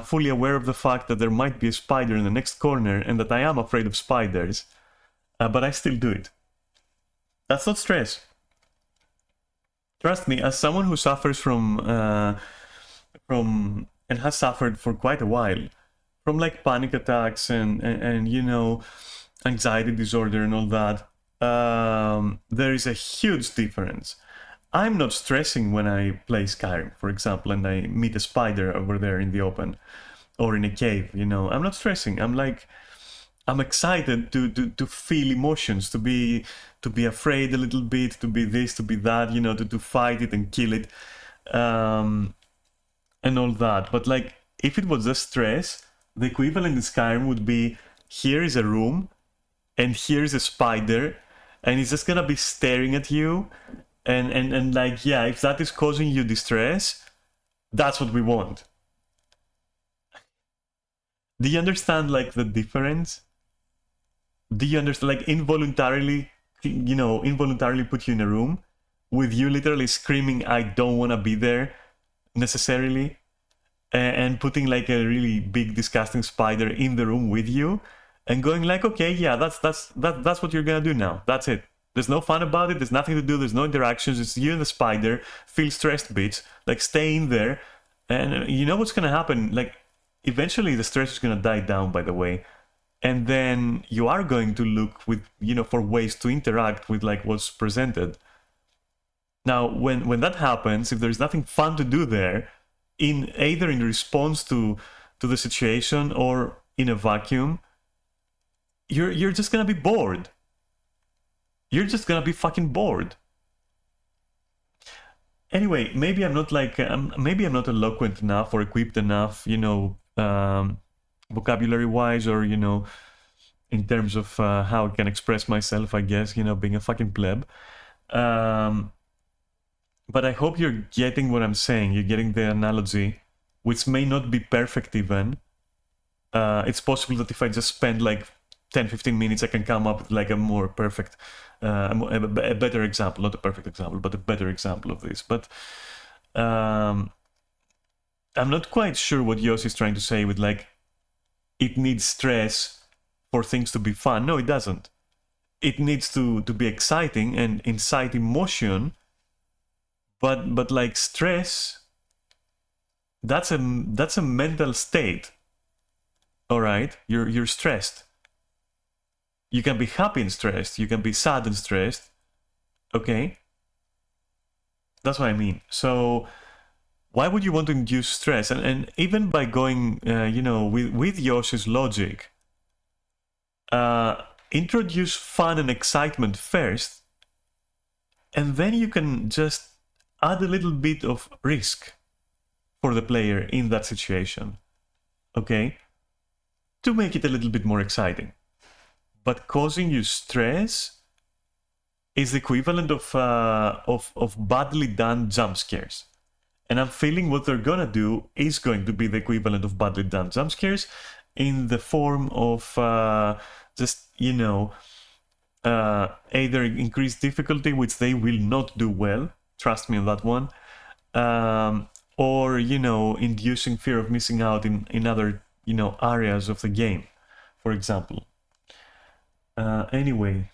fully aware of the fact that there might be a spider in the next corner and that I am afraid of spiders, but I still do it. That's not stress. Trust me, as someone who suffers from and has suffered for quite a while from like panic attacks and you know, anxiety disorder and all that, there is a huge difference. I'm not stressing when I play Skyrim, for example, and I meet a spider over there in the open or in a cave, you know. I'm not stressing. I'm excited to feel emotions, to be afraid a little bit, to be this, to be that, you know, to fight it and kill it, and all that. But like, if it was just stress, the equivalent in Skyrim would be, here is a room, and here's a spider, and it's just gonna be staring at you, and like, yeah, if that is causing you distress, that's what we want. Do you understand like the difference? Do you understand, like, involuntarily put you in a room with you literally screaming, I don't want to be there necessarily, and putting like a really big disgusting spider in the room with you and going like, okay, yeah, that's what you're gonna do now, that's it. There's no fun about it, there's nothing to do, there's no interactions, it's you and the spider. Feel stressed, bitch, like, stay in there. And you know what's gonna happen, like, eventually the stress is gonna die down, by the way, and then you are going to look with, you know, for ways to interact with like what's presented. Now when that happens, if there's nothing fun to do there, in either in response to the situation or in a vacuum, you're just gonna be bored. You're just gonna be fucking bored. Anyway, maybe I'm not like maybe I'm not eloquent enough or equipped enough, you know, vocabulary wise, or, you know, in terms of how I can express myself, I guess, you know, being a fucking pleb. But I hope you're getting what I'm saying. You're getting the analogy, which may not be perfect even. It's possible that if I just spend like 10-15 minutes, I can come up with like a more perfect, a better example, not a perfect example, but a better example of this. But I'm not quite sure what Yoshi is trying to say with like, it needs stress for things to be fun. No, it doesn't. It needs to be exciting and incite emotion, but like stress, that's a mental state. All right, you're stressed. You can be happy and stressed. You can be sad and stressed. Okay, that's what I mean. So why would you want to induce stress? And even by going, you know, with Yoshi's logic, introduce fun and excitement first, and then you can just add a little bit of risk for the player in that situation. Okay? to make it a little bit more exciting. But causing you stress is the equivalent of badly done jump scares. And I'm feeling what they're gonna do is going to be the equivalent of badly done jump scares in the form of just, you know, either increased difficulty, which they will not do well, trust me on that one, or, you know, inducing fear of missing out in other, you know, areas of the game, for example. Anyway.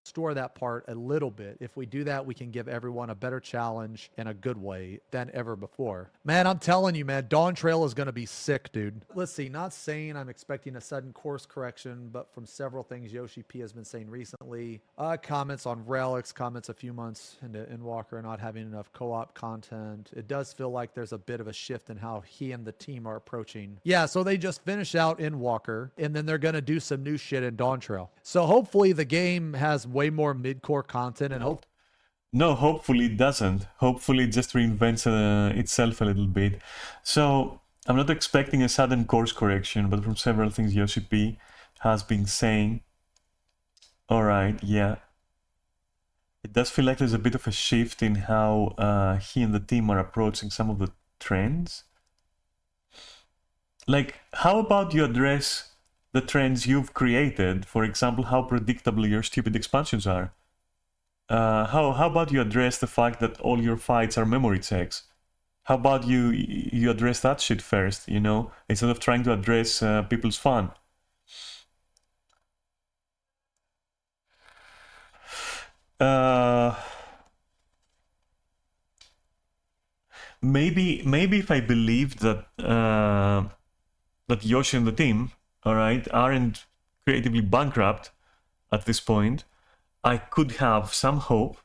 Store that part a little bit. If we do that, we can give everyone a better challenge in a good way than ever before. Man, I'm telling you, man, Dawn Trail is going to be sick, dude. Let's see, not saying I'm expecting a sudden course correction, but from several things Yoshi P has been saying recently, comments on Relics, comments a few months in Walker not having enough co-op content. It does feel like there's a bit of a shift in how he and the team are approaching. Yeah, so they just finish out in Walker, and then they're going to do some new shit in Dawn Trail. So hopefully the game has way more mid-core content and hopefully it doesn't. Hopefully it just reinvents itself a little bit. So I'm not expecting a sudden course correction, but from several things Yoshi P has been saying. Alright, yeah. It does feel like there's a bit of a shift in how he and the team are approaching some of the trends. Like, how about you address the trends you've created? For example, how predictable your stupid expansions are. How about you address the fact that all your fights are memory checks? How about you address that shit first, you know, instead of trying to address people's fun? Maybe if I believed that that Yoshi and the team, all right, aren't creatively bankrupt at this point, I could have some hope,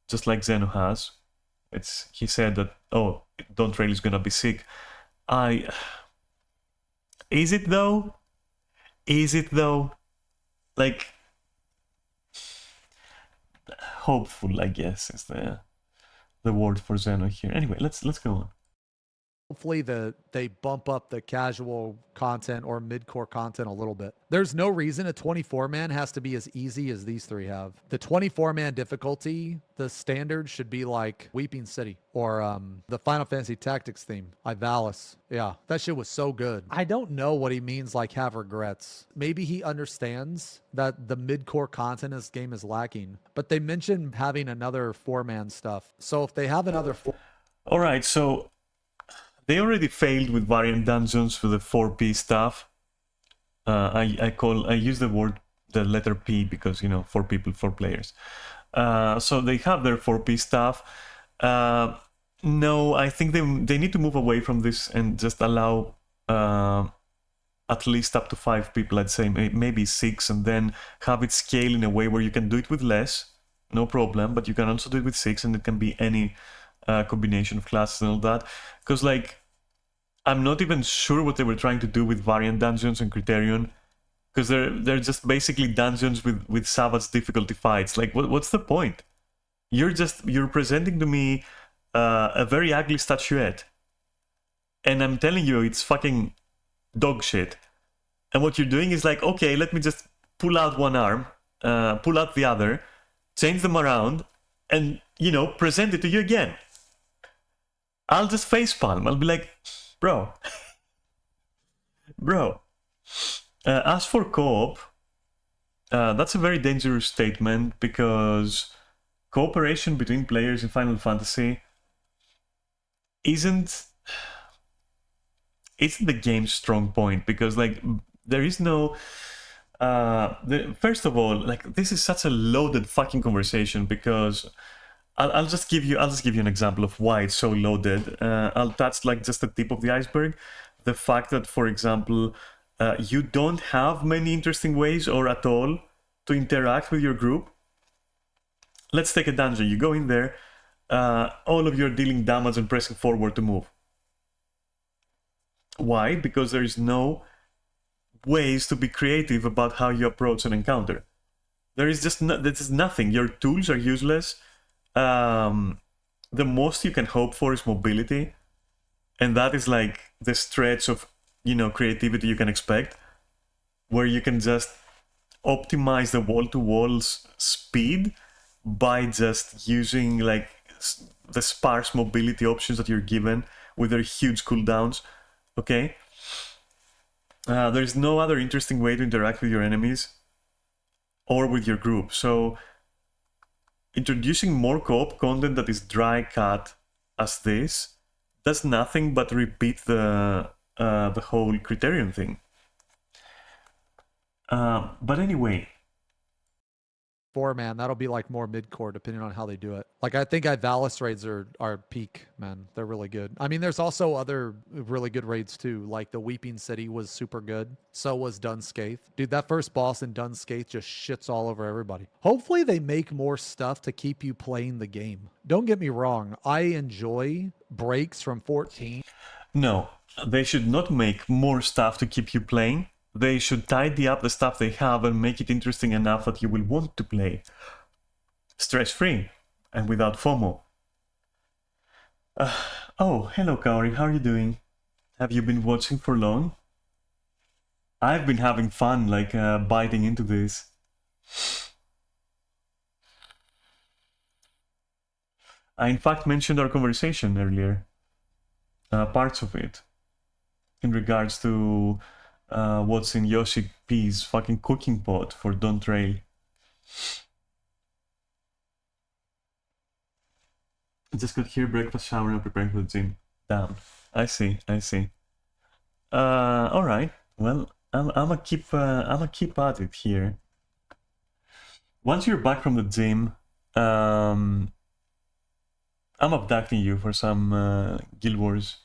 just like Zeno has. He said that, oh, Dawn Trail is gonna be sick. Is it though? Is it though? Like, hopeful, I guess, is the word for Zeno here. Anyway, let's go on. Hopefully they bump up the casual content or mid-core content a little bit. There's no reason a 24-man has to be as easy as these three have. The 24-man difficulty, the standard should be like Weeping City or the Final Fantasy Tactics theme, Ivalis. Yeah, that shit was so good. I don't know what he means like have regrets. Maybe he understands that the mid-core content in this game is lacking, but they mentioned having another 4-man stuff. So if they have another All right, so they already failed with variant dungeons for the 4P stuff. I use the letter P because, you know, 4 people, 4 players. So they have their 4P stuff. No, I think they need to move away from this and just allow at least up to 5 people, I'd say maybe 6, and then have it scale in a way where you can do it with less, no problem, but you can also do it with 6, and it can be any combination of classes and all that. Because, like, I'm not even sure what they were trying to do with variant dungeons and Criterion, because they're just basically dungeons with savage difficulty fights. Like, what's the point? You're presenting to me a very ugly statuette, and I'm telling you it's fucking dog shit. And what you're doing is like, okay, let me just pull out one arm, pull out the other, change them around, and, you know, present it to you again. I'll just facepalm. I'll be like, bro. As for co-op, that's a very dangerous statement, because cooperation between players in Final Fantasy isn't the game's strong point, because, like, there is no first of all, like, this is such a loaded fucking conversation, because I'll just give you an example of why it's so loaded. I'll touch, like, just the tip of the iceberg. The fact that, for example, you don't have many interesting ways or at all to interact with your group. Let's take a dungeon. You go in there, all of you are dealing damage and pressing forward to move. Why? Because there is no ways to be creative about how you approach an encounter. There is just nothing. Your tools are useless. The most you can hope for is mobility, and that is like the stretch of creativity you can expect, where you can just optimize the wall-to-wall speed by just using like the sparse mobility options that you're given with their huge cooldowns. Okay. There's no other interesting way to interact with your enemies or with your group. So introducing more co-op content that is dry cut as this does nothing but repeat the whole criterion thing. But anyway, 4-man, that'll be like more mid-core depending on how they do it. Like I think Ivalis raids are peak, man. They're really good. I mean, there's also other really good raids too. Like the Weeping City was super good. So was Dunscaith. Dude, that first boss in Dunscaith just shits all over everybody. Hopefully they make more stuff to keep you playing the game. Don't get me wrong. I enjoy breaks from 14. No, they should not make more stuff to keep you playing. They should tidy up the stuff they have and make it interesting enough that you will want to play. Stress-free and without FOMO. Oh, hello Kaori, how are you doing? Have you been watching for long? I've been having fun, like, biting into this. I in fact mentioned our conversation earlier. Parts of it. In regards to what's in YoshiP's fucking cooking pot for Don't Trail. I just got here, breakfast, shower, and preparing for the gym. Damn. I see. Alright. Well, I'ma keep at it here. Once you're back from the gym, I'm abducting you for some Guild Wars.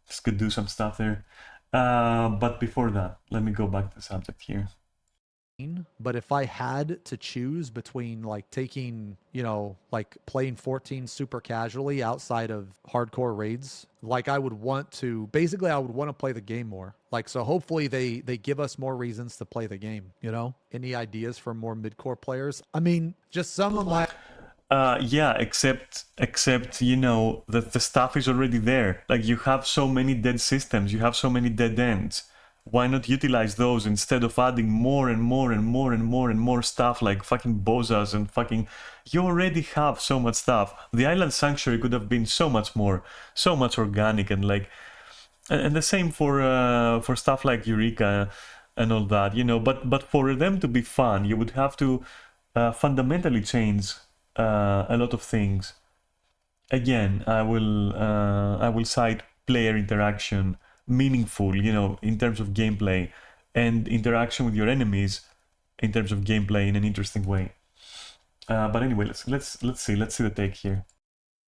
Just could do some stuff there. But before that, let me go back to the subject here. But if I had to choose between like taking, like playing 14 super casually outside of hardcore raids, like I would want to play the game more. Like, so hopefully they give us more reasons to play the game, Any ideas for more mid-core players? I mean, just some of my... Yeah, except that the stuff is already there. Like, you have so many dead systems, you have so many dead ends. Why not utilize those instead of adding more and more and more and more and more stuff like fucking bozas and fucking... You already have so much stuff. The Island Sanctuary could have been so much more, so much organic and like... And the same for stuff like Eureka and all that, But for them to be fun, you would have to fundamentally change a lot of things. Again, I will cite player interaction, meaningful, in terms of gameplay, and interaction with your enemies in terms of gameplay in an interesting way. But anyway, let's see the take here.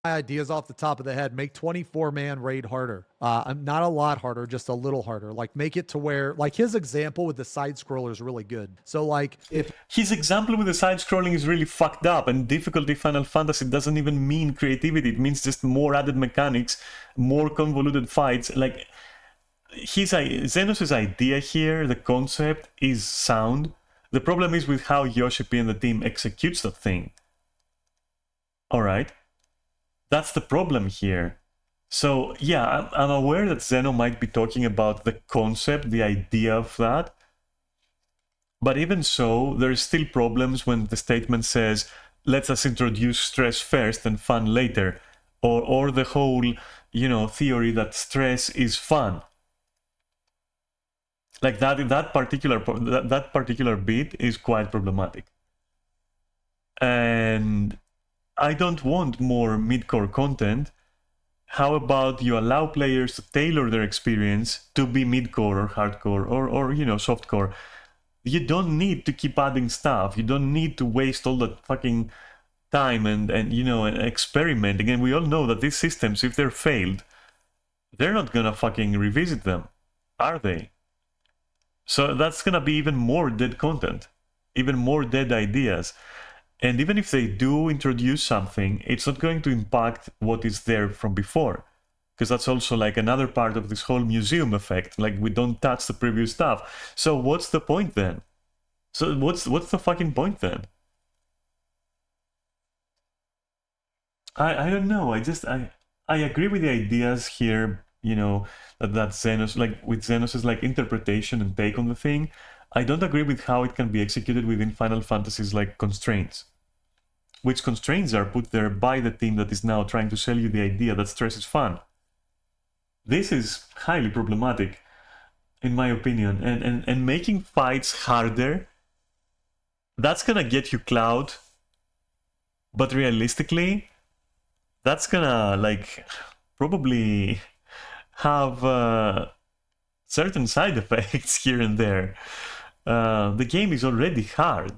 Ideas off the top of the head: make 24-man raid harder. Not a lot harder, just a little harder. Like, make it to where, like, his example with the side scroller is really good. So like, if his example with the side scrolling is really fucked up, and difficulty Final Fantasy doesn't even mean creativity, it means just more added mechanics, more convoluted fights. Like, Xenos' idea here, the concept, is sound. The problem is with how YoshiP and the team executes that thing. Alright? That's the problem here. So, yeah, I'm aware that Zeno might be talking about the concept, the idea of that. But even so, there's still problems when the statement says, let us introduce stress first and fun later. Or the whole, theory that stress is fun. Like that particular bit is quite problematic. And I don't want more mid-core content. How about you allow players to tailor their experience to be mid-core or hardcore or softcore? You don't need to keep adding stuff. You don't need to waste all that fucking time and experimenting. And we all know that these systems, if they're failed, they're not gonna fucking revisit them, are they? So that's gonna be even more dead content, even more dead ideas. And even if they do introduce something, it's not going to impact what is there from before. Because that's also like another part of this whole museum effect. Like, we don't touch the previous stuff. So what's the point then? So what's the fucking point then? I don't know. I agree with the ideas here, you know, that Xenos, like with Xenos' like interpretation and take on the thing. I don't agree with how it can be executed within Final Fantasy's like constraints, which constraints are put there by the team that is now trying to sell you the idea that stress is fun. This is highly problematic, in my opinion, and making fights harder, that's gonna get you Cloud, but realistically, that's gonna like probably have certain side effects here and there. The game is already hard.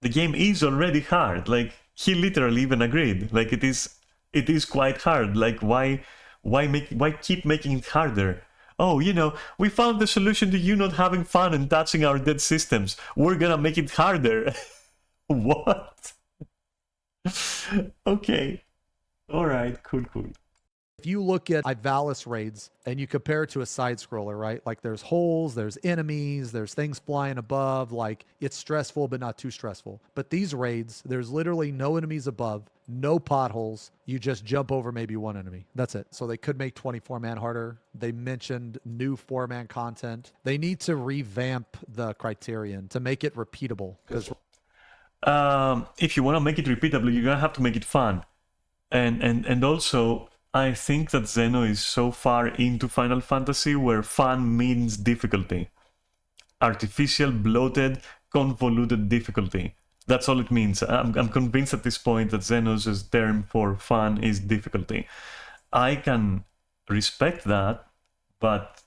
The game is already hard. Like, he literally even agreed. Like, it is quite hard. Like, why keep making it harder? Oh, you know, we found the solution to you not having fun and touching our dead systems. We're gonna make it harder. What? Okay. Alright, cool. If you look at Ivalis raids and you compare it to a side scroller, right? Like there's holes, there's enemies, there's things flying above, like it's stressful but not too stressful. But these raids, there's literally no enemies above, no potholes. You just jump over maybe one enemy. That's it. So they could make 24-man harder. They mentioned new 4-man content. They need to revamp the criterion to make it repeatable. Because if you want to make it repeatable, you're gonna have to make it fun. And also, I think that Zeno is so far into Final Fantasy where fun means difficulty. Artificial, bloated, convoluted difficulty. That's all it means. I'm convinced at this point that Xenos' term for fun is difficulty. I can respect that, but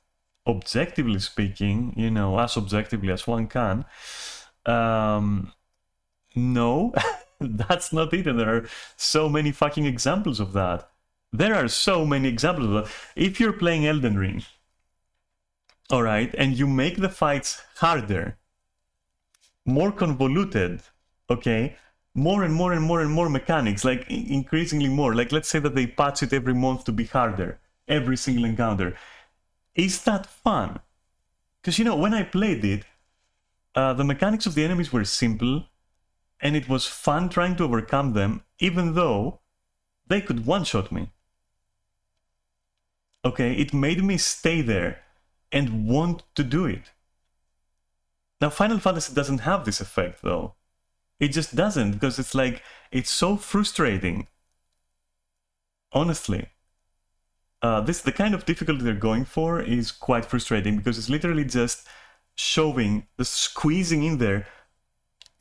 objectively speaking, you know, as objectively as one can, no, that's not it. And there are so many fucking examples of that. There are so many examples of that. If you're playing Elden Ring, alright, and you make the fights harder, more convoluted, okay, more and more mechanics, like increasingly more. Like, let's say that they patch it every month to be harder, every single encounter. Is that fun? Because, you know, when I played it, the mechanics of the enemies were simple, and it was fun trying to overcome them, even though they could one-shot me. Okay, it made me stay there and want to do it. Now, Final Fantasy doesn't have this effect, though. It just doesn't, because it's like, it's so frustrating. Honestly. The kind of difficulty they're going for is quite frustrating, because it's literally just showing, the squeezing in there,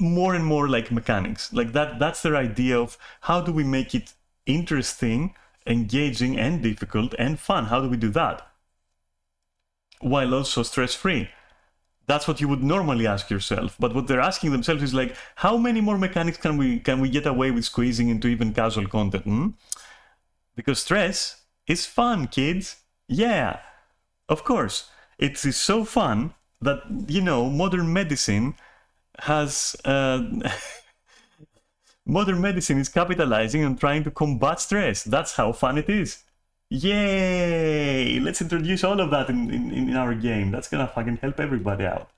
more and more like mechanics. Like that's their idea of how do we make it interesting, engaging, and difficult, and fun. How do we do that? While also stress-free. That's what you would normally ask yourself. But what they're asking themselves is like, how many more mechanics can we get away with squeezing into even casual content? Because stress is fun, kids. Yeah, of course. It is so fun that, you know, modern medicine has... modern medicine is capitalizing on trying to combat stress. That's how fun it is. Yay! Let's introduce all of that in our game. That's gonna fucking help everybody out.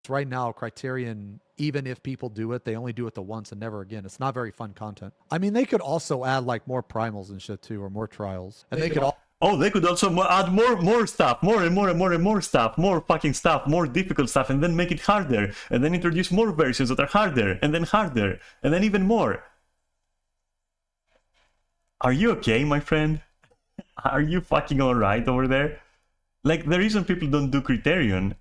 Right now, Criterion, even if people do it, they only do it the once and never again. It's not very fun content. I mean, they could also add like more primals and shit too, or more trials. And they could Oh, they could also add more stuff, more stuff, more fucking stuff, more difficult stuff, and then make it harder, and then introduce more versions that are harder, and then even more. Are you okay, my friend? Are you fucking alright over there? Like, the reason people don't do Criterion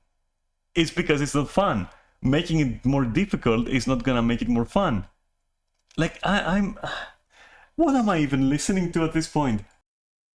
is because it's not fun. Making it more difficult is not gonna make it more fun. Like, I'm... What am I even listening to at this point?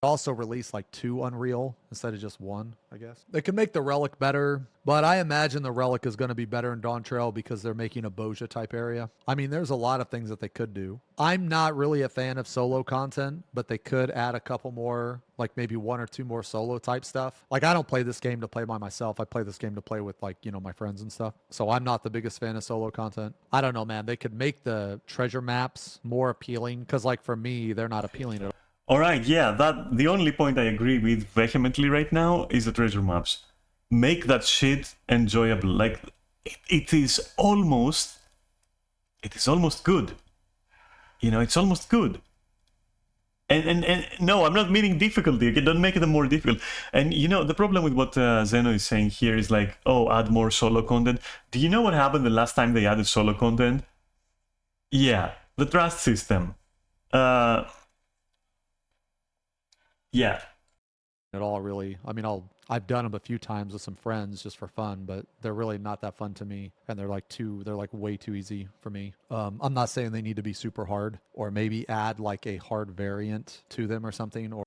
also release like 2 Unreal instead of just 1, I guess. They could make the Relic better, but I imagine the Relic is going to be better in Dawn Trail because they're making a Boja type area. I mean, there's a lot of things that they could do. I'm not really a fan of solo content, but they could add a couple more, like maybe 1 or 2 more solo type stuff. Like, I don't play this game to play by myself. I play this game to play with, like, you know, my friends and stuff. So I'm not the biggest fan of solo content. I don't know, man. They could make the treasure maps more appealing because, like, for me, they're not appealing at all. Alright, yeah, the only point I agree with vehemently right now is the treasure maps. Make that shit enjoyable. Like, it is almost good. You know, it's almost good. And no, I'm not meaning difficulty. Okay, don't make it more difficult. And you know, the problem with what Zeno is saying here is like, oh, add more solo content. Do you know what happened the last time they added solo content? Yeah, the trust system. Yeah. At all, really. I mean, I've done them a few times with some friends just for fun, but they're really not that fun to me, and they're like way too easy for me. I'm not saying they need to be super hard, or maybe add like a hard variant to them or something. Or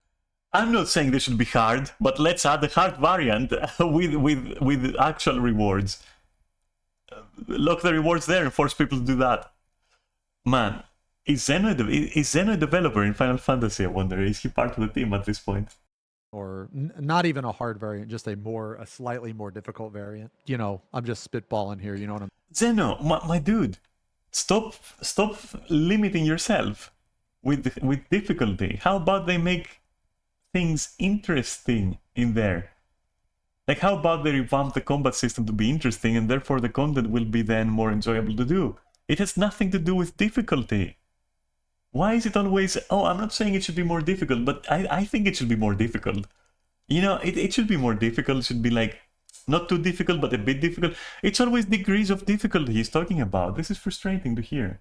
I'm not saying they should be hard, but let's add the hard variant with actual rewards. Lock the rewards there and force people to do that. Man, is Zeno a developer in Final Fantasy? I wonder. Is he part of the team at this point? not even a hard variant, just a slightly more difficult variant. You know, I'm just spitballing here. You know what I'm Zeno, my dude, stop limiting yourself with difficulty. How about they make things interesting in there? Like, how about they revamp the combat system to be interesting, and therefore the content will be then more enjoyable to do? It has nothing to do with difficulty. Why is it always, oh, I'm not saying it should be more difficult, but I think it should be more difficult. You know, it should be more difficult. It should be like, not too difficult, but a bit difficult. It's always degrees of difficulty he's talking about. This is frustrating to hear.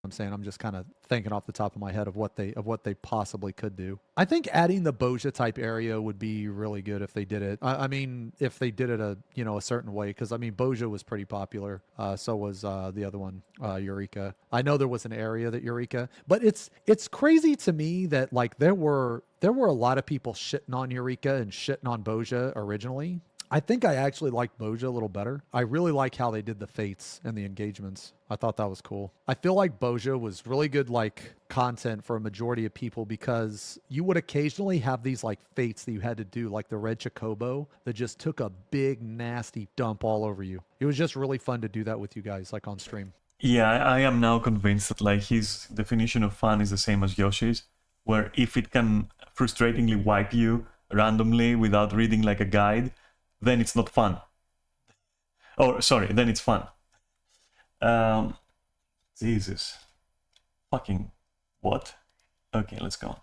saying. I'm just kind of thinking off the top of my head of what they possibly could do. I think adding the Boja type area would be really good if they did it. I mean, if they did it a certain way, because I mean Boja was pretty popular. So was the other one, Eureka. I know there was an area that Eureka, but it's crazy to me that like there were a lot of people shitting on Eureka and shitting on Boja originally. I think I actually like Boja a little better. I really like how they did the fates and the engagements. I thought that was cool. I feel like Boja was really good like content for a majority of people because you would occasionally have these like fates that you had to do, like the Red Chocobo that just took a big nasty dump all over you. It was just really fun to do that with you guys like on stream. Yeah, I am now convinced that like his definition of fun is the same as Yoshi's, where if it can frustratingly wipe you randomly without reading like a guide, then it's not fun. Or, sorry, then it's fun. Jesus. Fucking what? Okay, let's go.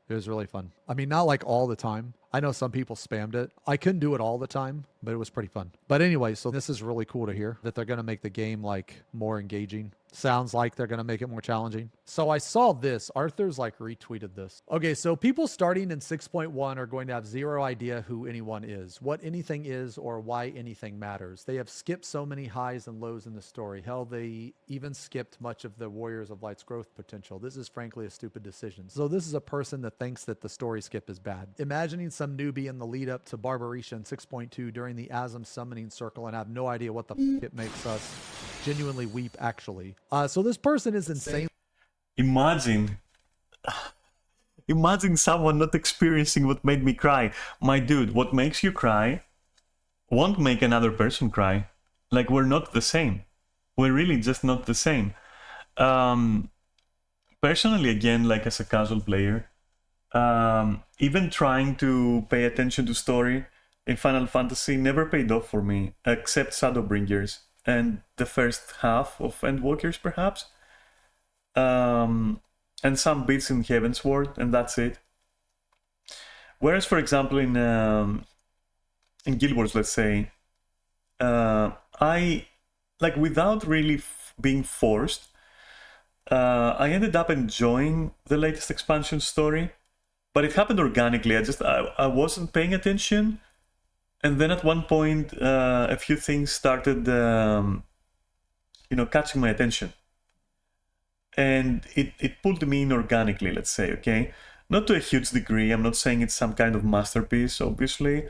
It was really fun. I mean, not like all the time. I know some people spammed it. I couldn't do it all the time, but it was pretty fun. But anyway, so this is really cool to hear that they're going to make the game like more engaging. Sounds like they're going to make it more challenging. So I saw this. Arthur's like retweeted this. Okay, so people starting in 6.1 are going to have zero idea who anyone is, what anything is, or why anything matters. They have skipped so many highs and lows in the story. Hell, they even skipped much of the Warriors of Light's growth potential. This is frankly a stupid decision. So this is a person that thinks that the story skip is bad. Imagining some newbie in the lead up to Barbarisha in 6.2 during the Asm summoning circle and have no idea what the f it makes us genuinely weep actually. So this person is insane. Imagine someone not experiencing what made me cry. My dude, what makes you cry won't make another person cry. Like, we're not the same. We're really just not the same. Personally, again, like as a casual player, even trying to pay attention to story in Final Fantasy never paid off for me, except Shadowbringers and the first half of Endwalkers, perhaps. And some bits in Heavensward, and that's it. Whereas, for example, in Guild Wars, let's say, I, like, without really being forced, I ended up enjoying the latest expansion story, but it happened organically. I wasn't paying attention, and then at one point, a few things started, catching my attention. And it pulled me in organically, let's say, okay? Not to a huge degree. I'm not saying it's some kind of masterpiece, obviously,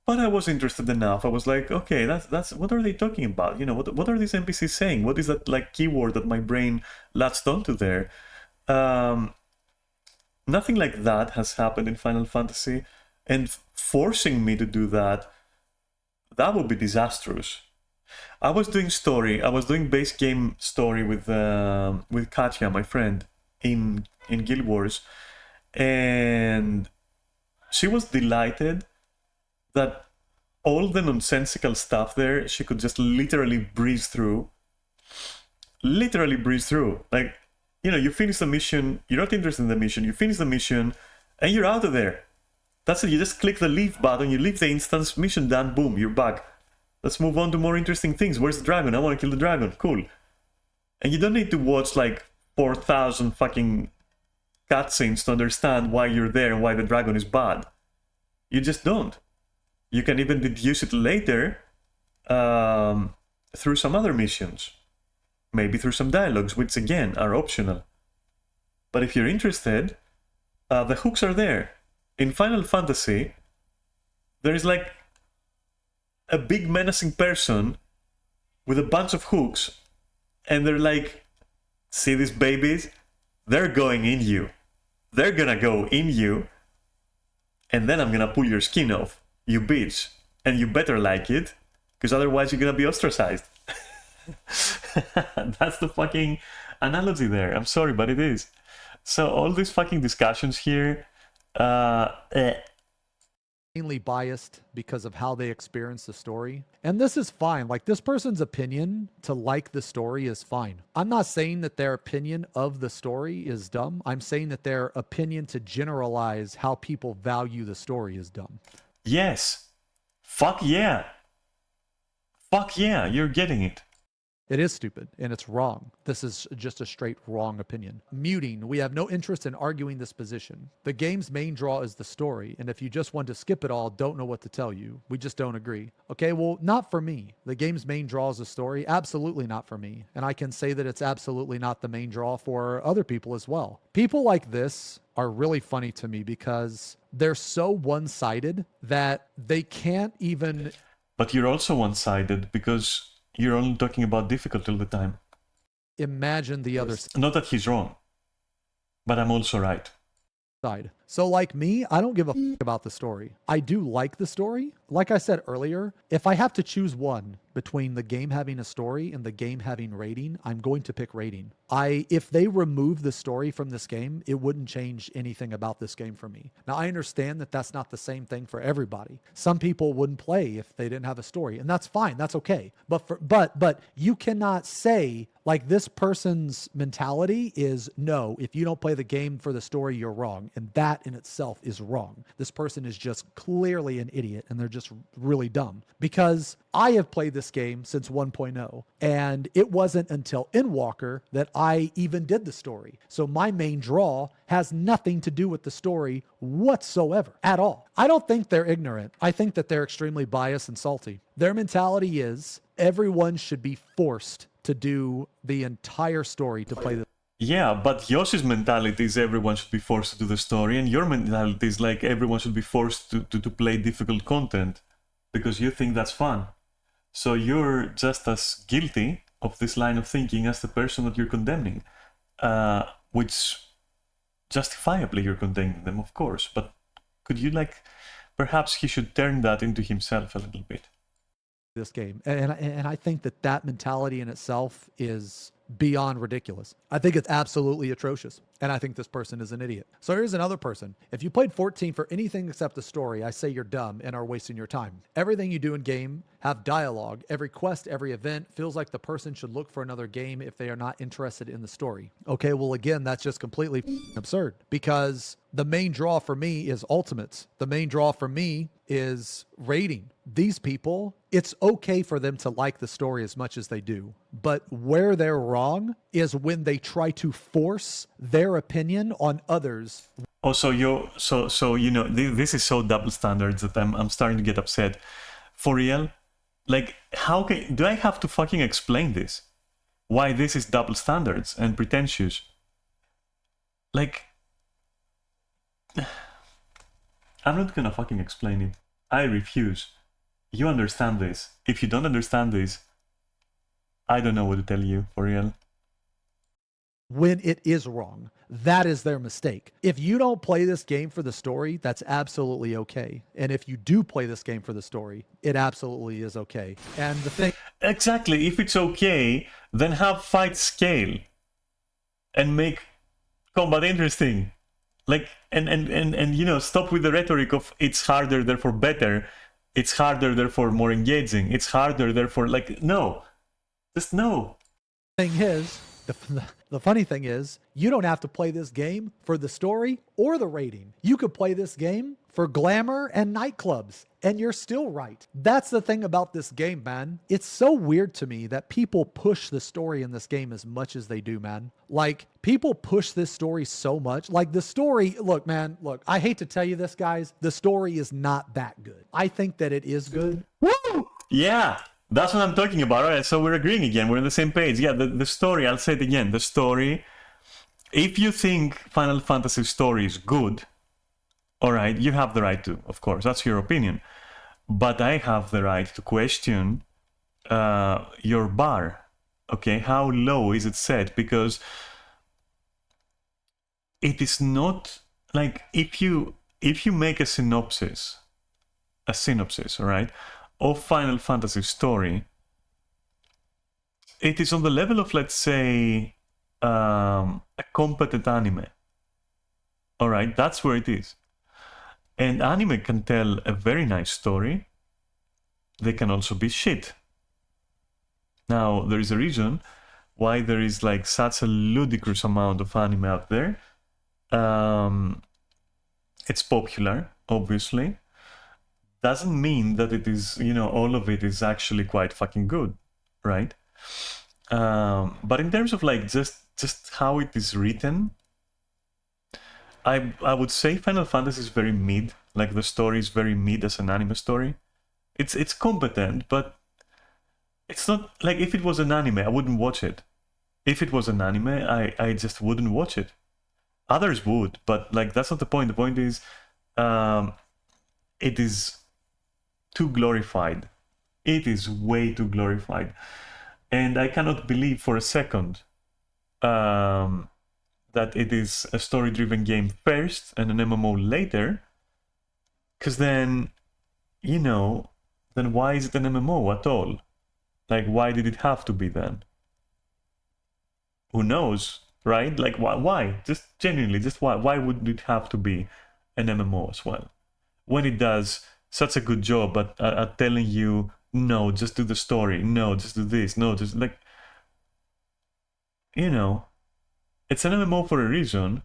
but I was interested enough. I was like, okay, that's what are they talking about? You know, what are these NPCs saying? What is that like keyword that my brain latched onto there? Nothing like that has happened in Final Fantasy, and forcing me to do that would be disastrous. I was doing base game story with Katya, my friend, in Guild Wars, and she was delighted that all the nonsensical stuff there she could just literally breeze through. Like, you know, you finish the mission, you're not interested in the mission, you finish the mission, and you're out of there. That's it, you just click the leave button, you leave the instance, mission done, boom, you're back. Let's move on to more interesting things. Where's the dragon? I want to kill the dragon. Cool. And you don't need to watch like 4,000 fucking cutscenes to understand why you're there and why the dragon is bad. You just don't. You can even deduce it later through some other missions. Maybe through some dialogues, which again are optional. But if you're interested, the hooks are there. In Final Fantasy, there is like a big menacing person with a bunch of hooks, and they're like, see these babies? They're going in you. They're gonna go in you, and then I'm gonna pull your skin off, you bitch. And you better like it, because otherwise you're gonna be ostracized. That's the fucking analogy there. I'm sorry, but it is. So all these fucking discussions here, mainly biased because of how they experience the story. And this is fine. Like, this person's opinion to like the story is fine. I'm not saying that their opinion of the story is dumb. I'm saying that their opinion to generalize how people value the story is dumb. yes. Fuck yeah. Fuck yeah, you're getting it. It is stupid and it's wrong. This is just a straight wrong opinion. Muting. We have no interest in arguing this position. The game's main draw is the story, and if you just want to skip it all, don't know what to tell you. We just don't agree. Okay, well, not for me. The game's main draw is the story. Absolutely not for me. And I can say that it's absolutely not the main draw for other people as well. People like this are really funny to me because they're so one-sided that they can't even... But you're also one-sided because you're only talking about difficulty all the time. imagine the other Not that he's wrong, but I'm also right. side. So like me, I don't give a about the story. I do like the story. Like I said earlier, if I have to choose one between the game having a story and the game having rating, I'm going to pick rating. If they remove the story from this game, it wouldn't change anything about this game for me. Now, I understand that that's not the same thing for everybody. Some people wouldn't play if they didn't have a story, and that's fine. That's okay. But you cannot say like this person's mentality is no, if you don't play the game for the story, you're wrong. And that in itself is wrong. This person is just clearly an idiot and they're just really dumb, because I have played this game since 1.0 and it wasn't until Endwalker that I even did the story. So my main draw has nothing to do with the story whatsoever at all. I don't think they're ignorant. I think that they're extremely biased and salty. Their mentality is everyone should be forced to do the entire story to play the... Yeah, but Yoshi's mentality is everyone should be forced to do the story, and your mentality is like everyone should be forced to play difficult content because you think that's fun. So you're just as guilty of this line of thinking as the person that you're condemning, which justifiably you're condemning them, of course, but could you perhaps he should turn that into himself a little bit. This game. And I think that mentality in itself is beyond ridiculous. I think it's absolutely atrocious. And I think this person is an idiot. So here's another person. If you played 14 for anything except the story, I say you're dumb and are wasting your time. Everything you do in game have dialogue. Every quest, every event feels like the person should look for another game if they are not interested in the story. Okay, well, again, that's just completely absurd, because the main draw for me is ultimates. The main draw for me is rating. These people, it's okay for them to like the story as much as they do, but where they're wrong is when they try to force their opinion on others. Also, this is so double standards that I'm starting to get upset. For real, how do I have to fucking explain this? Why this is double standards and pretentious? I'm not gonna fucking explain it. I refuse. You understand this. If you don't understand this, I don't know what to tell you, for real. When it is wrong, that is their mistake. If you don't play this game for the story, that's absolutely okay. And if you do play this game for the story, it absolutely is okay. And the thing... Exactly. If it's okay, then have fight scale and make combat interesting. Stop with the rhetoric of it's harder, therefore better. It's harder, therefore more engaging. It's harder, therefore no. Just no. Thing is, The funny thing is, you don't have to play this game for the story or the rating. You could play this game for glamour and nightclubs, and you're still right. That's the thing about this game, man. It's so weird to me that people push the story in this game as much as they do, man. Like, people push this story so much. Like, the story, look, man, look, I hate to tell you this, guys. The story is not that good. I think that it is good. Woo! Yeah, that's what I'm talking about. All right, so we're agreeing again. We're on the same page. Yeah, the story, I'll say it again. The story, if you think Final Fantasy story is good, all right, you have the right to, of course. That's your opinion. But I have the right to question your bar. Okay, how low is it set? Because it is not like if you make a synopsis, all right, of Final Fantasy story, it is on the level of, let's say, a competent anime. All right, that's where it is. And anime can tell a very nice story. They can also be shit. Now, there is a reason why there is like such a ludicrous amount of anime out there. It's popular, obviously. Doesn't mean that it is, you know, all of it is actually quite fucking good, right? But in terms of like just how it is written, I would say Final Fantasy is very mid. Like the story is very mid as an anime story. It's competent, but it's not like if it was an anime, I wouldn't watch it. If it was an anime, I just wouldn't watch it. Others would, but like that's not the point. The point is, it is too glorified. It is way too glorified, and I cannot believe for a second that it is a story-driven game first and an MMO later, because then, you know, then why is it an MMO at all? Like, why did it have to be then? Who knows, right? Like, why? Just genuinely, just why? Why would it have to be an MMO as well? When it does such a good job at telling you, no, just do the story, no, just do this, no, just like, you know, it's an MMO for a reason,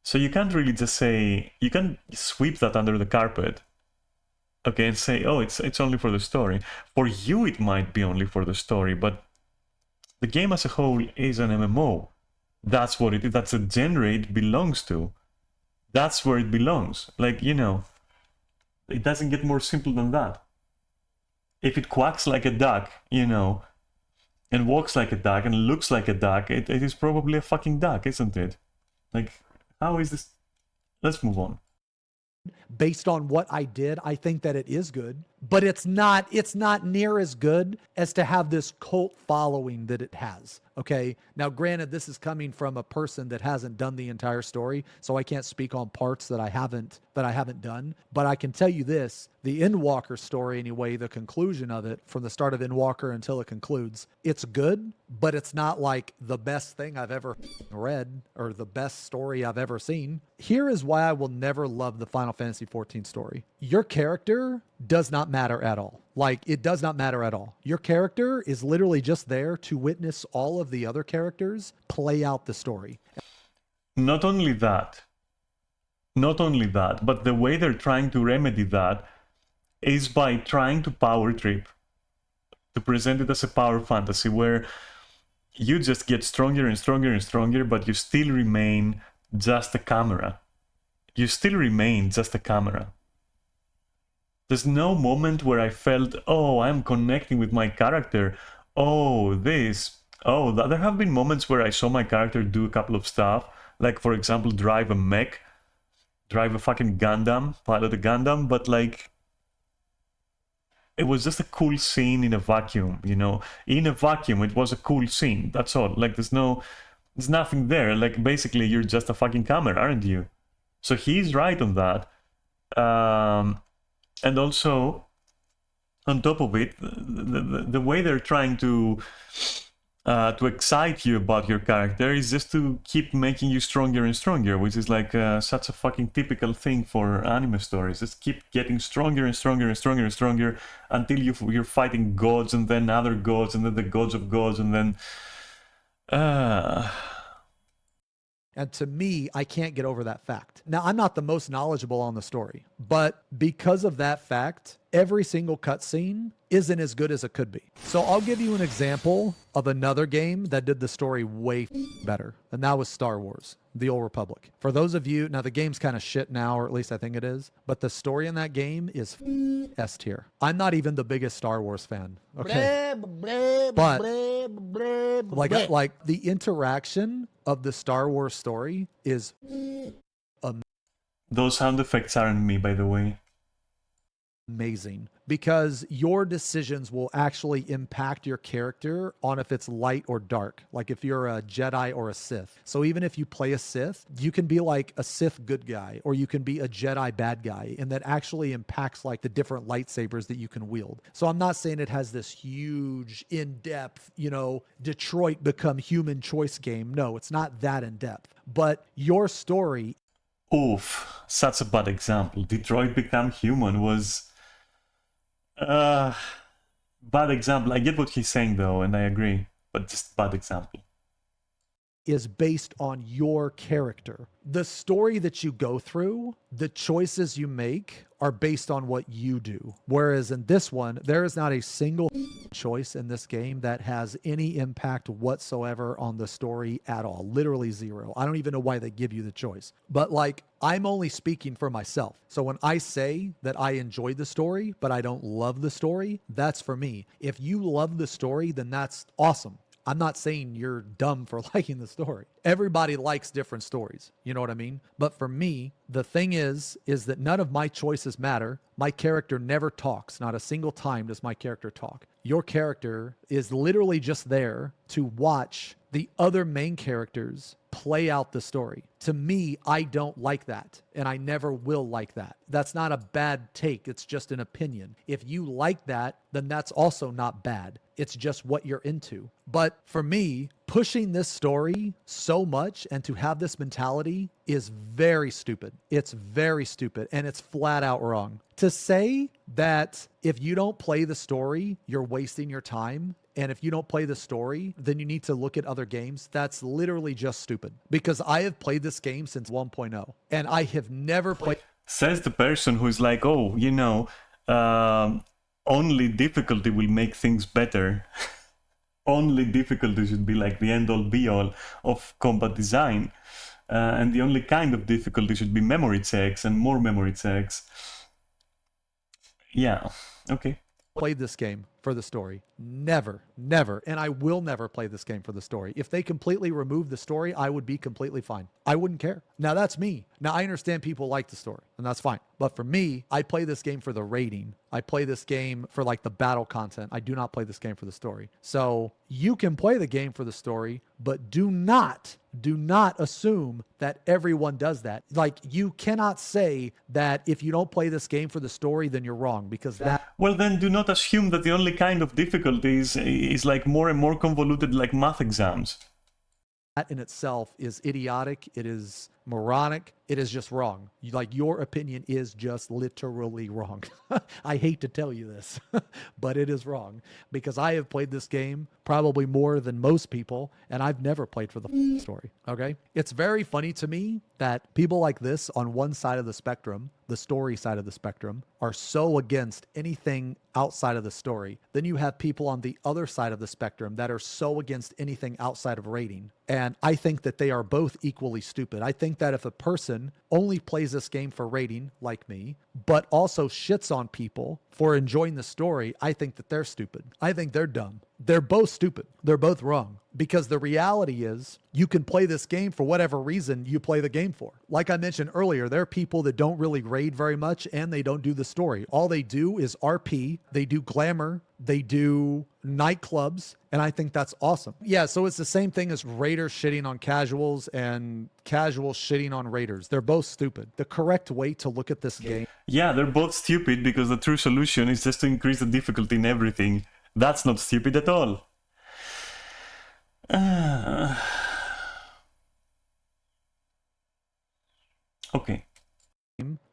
so you can't really just say, you can sweep that under the carpet, okay, and say, oh, it's only for the story. For you, it might be only for the story, but the game as a whole is an MMO. That's what it is. That's the genre it belongs to. That's where it belongs. Like, you know, it doesn't get more simple than that. If it quacks like a duck, you know, and walks like a duck and looks like a duck, it is probably a fucking duck, isn't it? Like, how is this? Let's move on. Based on what I did, I think that it is good, but it's not near as good as to have this cult following that it has. Okay. Now, granted, this is coming from a person that hasn't done the entire story, so I can't speak on parts that I haven't done, but I can tell you this, the Endwalker story anyway, the conclusion of it from the start of Endwalker until it concludes, it's good, but it's not like the best thing I've ever read or the best story I've ever seen. Here is why I will never love the Final Fantasy XIV story. Your character does not matter at all. Like, it does not matter at all. Your character is literally just there to witness all of the other characters play out the story. Not only that, but the way they're trying to remedy that is by trying to power trip, to present it as a power fantasy where you just get stronger and stronger and stronger, but you still remain just a camera. You still remain just a camera. There's no moment where I felt, oh, I'm connecting with my character. Oh, this. Oh, there have been moments where I saw my character do a couple of stuff. Like, for example, drive a mech. Drive a fucking Gundam. Pilot a Gundam. But, like, it was just a cool scene in a vacuum, you know? In a vacuum, it was a cool scene. That's all. Like, there's nothing there. Like, basically, you're just a fucking camera, aren't you? So he's right on that. And also, on top of it, the way they're trying to excite you about your character is just to keep making you stronger and stronger, which is like such a fucking typical thing for anime stories. Just keep getting stronger and stronger and stronger and stronger until you're fighting gods and then other gods and then the gods of gods and then Uh, And to me, I can't get over that fact. Now, I'm not the most knowledgeable on the story, but because of that fact, every single cutscene isn't as good as it could be. So I'll give you an example of another game that did the story way better, and that was Star Wars, The Old Republic. For those of you, now the game's kind of shit now, or at least I think it is, but the story in that game is S tier. I'm not even the biggest Star Wars fan, okay? But like the interaction of the Star Wars story is those sound effects aren't me, by the way. amazing because your decisions will actually impact your character on if it's light or dark, like if you're a Jedi or a Sith. So even if you play a Sith, you can be like a Sith good guy or you can be a Jedi bad guy, and that actually impacts like the different lightsabers that you can wield. So I'm not saying it has this huge in-depth, Detroit become human choice game. No, it's not that in-depth, but your story. Oof, such a bad example. Detroit Become Human was bad example. I get what he's saying though, and I agree, but just bad example. Is based on your character. The story that you go through, the choices you make are based on what you do. Whereas in this one, there is not a single choice in this game that has any impact whatsoever on the story at all. Literally zero. I don't even know why they give you the choice. But like, I'm only speaking for myself. So when I say that I enjoyed the story, but I don't love the story, that's for me. If you love the story, then that's awesome. I'm not saying you're dumb for liking the story. Everybody likes different stories. You know what I mean? But for me, the thing is that none of my choices matter. My character never talks. Not a single time does my character talk. Your character is literally just there to watch the other main characters play out the story. To me, I don't like that, and I never will like that. That's not a bad take. It's just an opinion. If you like that, then that's also not bad. It's just what you're into. But for me, pushing this story so much and to have this mentality is very stupid. It's very stupid, and it's flat out wrong. To say that if you don't play the story, you're wasting your time, and if you don't play the story, then you need to look at other games, that's literally just stupid. Because I have played this game since 1.0, and I have never played... Says the person who's like, oh, only difficulty will make things better. Only difficulty should be like the end-all be-all of combat design. And the only kind of difficulty should be memory checks and more memory checks. Yeah, okay. Played this game for the story. Never. And I will never play this game for the story. If they completely remove the story, I would be completely fine. I wouldn't care. Now that's me. Now I understand people like the story, and that's fine. But for me, I play this game for the rating. I play this game for like the battle content. I do not play this game for the story. So you can play the game for the story, but do not assume that everyone does that. Like, you cannot say that if you don't play this game for the story, then you're wrong, because that... Well, then do not assume that the only kind of difficulty is like more and more convoluted, like math exams. That in itself is idiotic. It is moronic. It is just wrong. Like, your opinion is just literally wrong. I hate to tell you this, but it is wrong, because I have played this game probably more than most people, and I've never played for the story. Okay. It's very funny to me that people like this on one side of the spectrum, the story side of the spectrum, are so against anything outside of the story. Then you have people on the other side of the spectrum that are so against anything outside of rating. And I think that they are both equally stupid. I think that if a person only plays this game for rating, like me, but also shits on people for enjoying the story, I think that they're stupid. I think they're dumb. They're both stupid. They're both wrong. Because the reality is, you can play this game for whatever reason you play the game for. Like I mentioned earlier, there are people that don't really raid very much, and they don't do the story. All they do is RP, they do glamour, they do nightclubs, and I think that's awesome. Yeah, so it's the same thing as raiders shitting on casuals and casuals shitting on raiders. They're both stupid. The correct way to look at this game... Yeah, they're both stupid, because the true solution is just to increase the difficulty in everything. That's not stupid at all. Okay.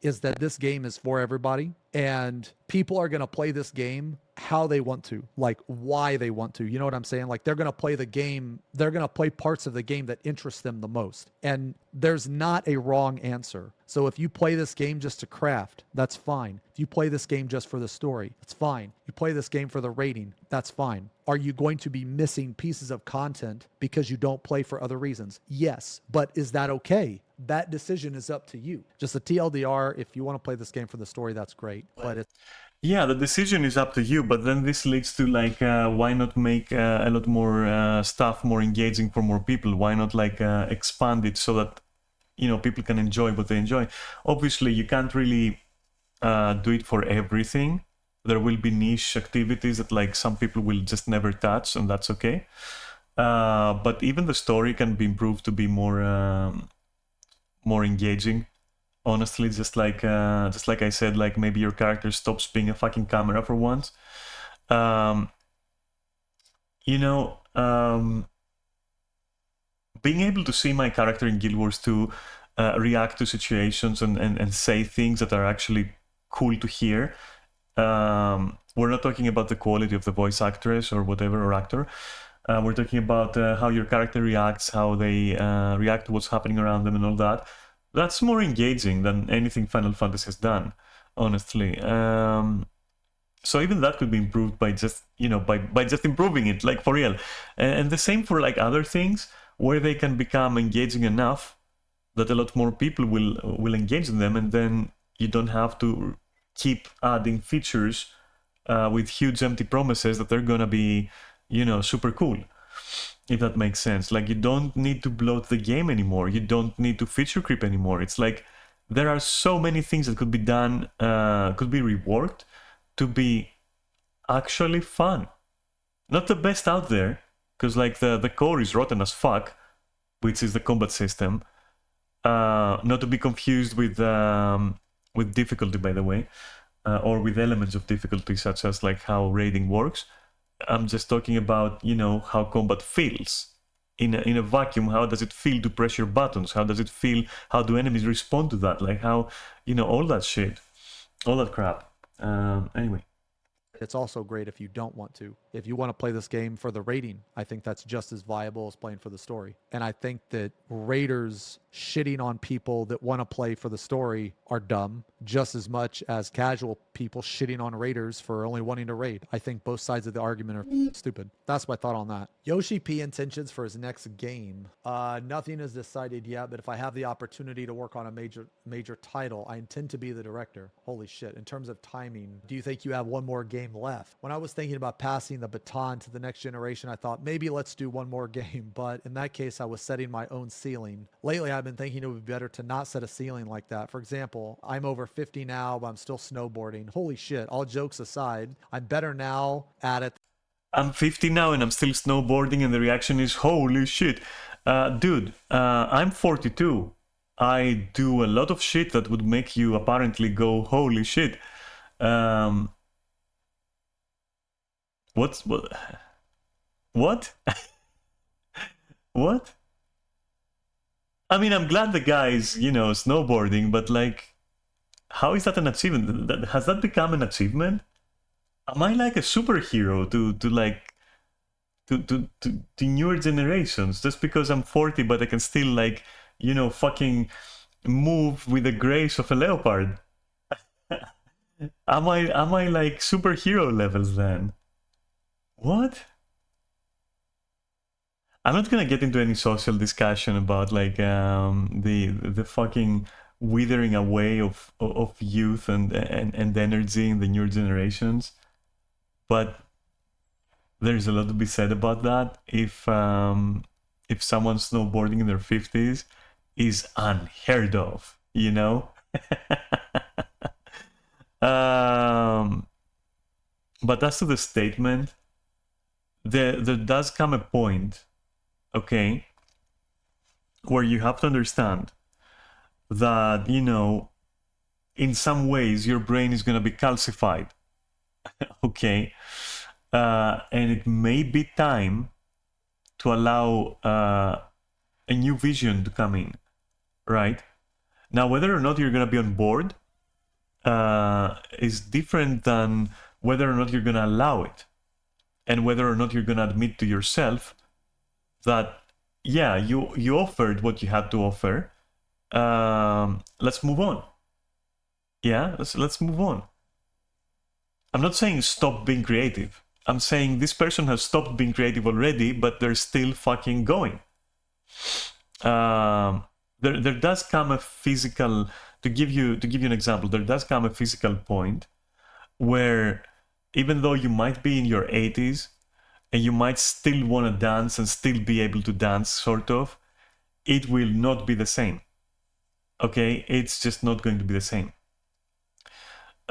is that this game is for everybody, and people are going to play this game how they want to, like why they want to. You know what I'm saying? Like they're going to play the game, they're going to play parts of the game that interest them the most. And there's not a wrong answer. So if you play this game just to craft, that's fine. If you play this game just for the story, that's fine. You play this game for the rating, that's fine. Are you going to be missing pieces of content because you don't play for other reasons? Yes. But is that okay? That decision is up to you. Just a TLDR, if you want to play this game for the story, that's great. But it's Yeah, the decision is up to you, but then this leads to like, why not make a lot more stuff more engaging for more people? Why not like expand it so that, you know, people can enjoy what they enjoy? Obviously, you can't really do it for everything. There will be niche activities that like some people will just never touch, and that's okay. But even the story can be improved to be more engaging. Honestly, just like I said, like maybe your character stops being a fucking camera for once. You know, being able to see my character in Guild Wars 2 react to situations and say things that are actually cool to hear. We're not talking about the quality of the voice actress or whatever, or actor. We're talking about how your character reacts, how they react to what's happening around them and all that. That's more engaging than anything Final Fantasy has done, honestly. So even that could be improved by just, you know, by just improving it, like for real. And the same for like other things where they can become engaging enough that a lot more people will engage in them, and then you don't have to keep adding features with huge empty promises that they're gonna be, you know, super cool. If that makes sense. Like you don't need to bloat the game anymore. You don't need to feature creep anymore. It's like there are so many things that could be done, could be reworked to be actually fun. Not the best out there, because like the core is rotten as fuck, which is the combat system. Not to be confused with difficulty, by the way, or with elements of difficulty, such as like how raiding works. I'm just talking about, you know, how combat feels in a vacuum. How does it feel to press your buttons? How does it feel? How do enemies respond to that? Like how, you know, all that shit, all that crap. Anyway. It's also great if you don't want to. If you want to play this game for the rating, I think that's just as viable as playing for the story. And I think that raiders shitting on people that want to play for the story are dumb, just as much as casual people shitting on raiders for only wanting to raid. I think both sides of the argument are stupid. That's my thought on that. Yoshi P intentions for his next game. Nothing is decided yet, but if I have the opportunity to work on a major title, I intend to be the director. Holy shit. In terms of timing, do you think you have one more game left? When I was thinking about passing the baton to the next generation, I thought maybe let's do one more game, but in that case, I was setting my own ceiling. Lately, I've been thinking it would be better to not set a ceiling like that. For example, I'm over 50 now, but I'm still snowboarding. Holy shit, all jokes aside, I'm better now at it. I'm 50 now and I'm still snowboarding, and the reaction is holy shit. Dude, I'm 42. I do a lot of shit that would make you apparently go holy shit. What? What? What? I mean, I'm glad the guy's, you know, snowboarding, but like, how is that an achievement? Has that become an achievement? Am I like a superhero to like to newer generations just because I'm 40, but I can still like, you know, fucking move with the grace of a leopard? Am I like superhero levels then? What? I'm not gonna get into any social discussion about like the fucking withering away of youth and energy in the newer generations, but there's a lot to be said about that. If someone snowboarding in their 50s is unheard of, you know. But as to the statement, there does come a point, okay, where you have to understand that, you know, in some ways your brain is going to be calcified, okay, and it may be time to allow a new vision to come in, right? Now, whether or not you're gonna be on board is different than whether or not you're gonna allow it, and whether or not you're gonna admit to yourself that, yeah, you offered what you had to offer. Let's move on. Yeah, let's move on. I'm not saying stop being creative. I'm saying this person has stopped being creative already, but they're still fucking going. There does come a physical, to give you an example, there does come a physical point where even though you might be in your 80s and you might still want to dance and still be able to dance, sort of, it will not be the same. Okay, it's just not going to be the same.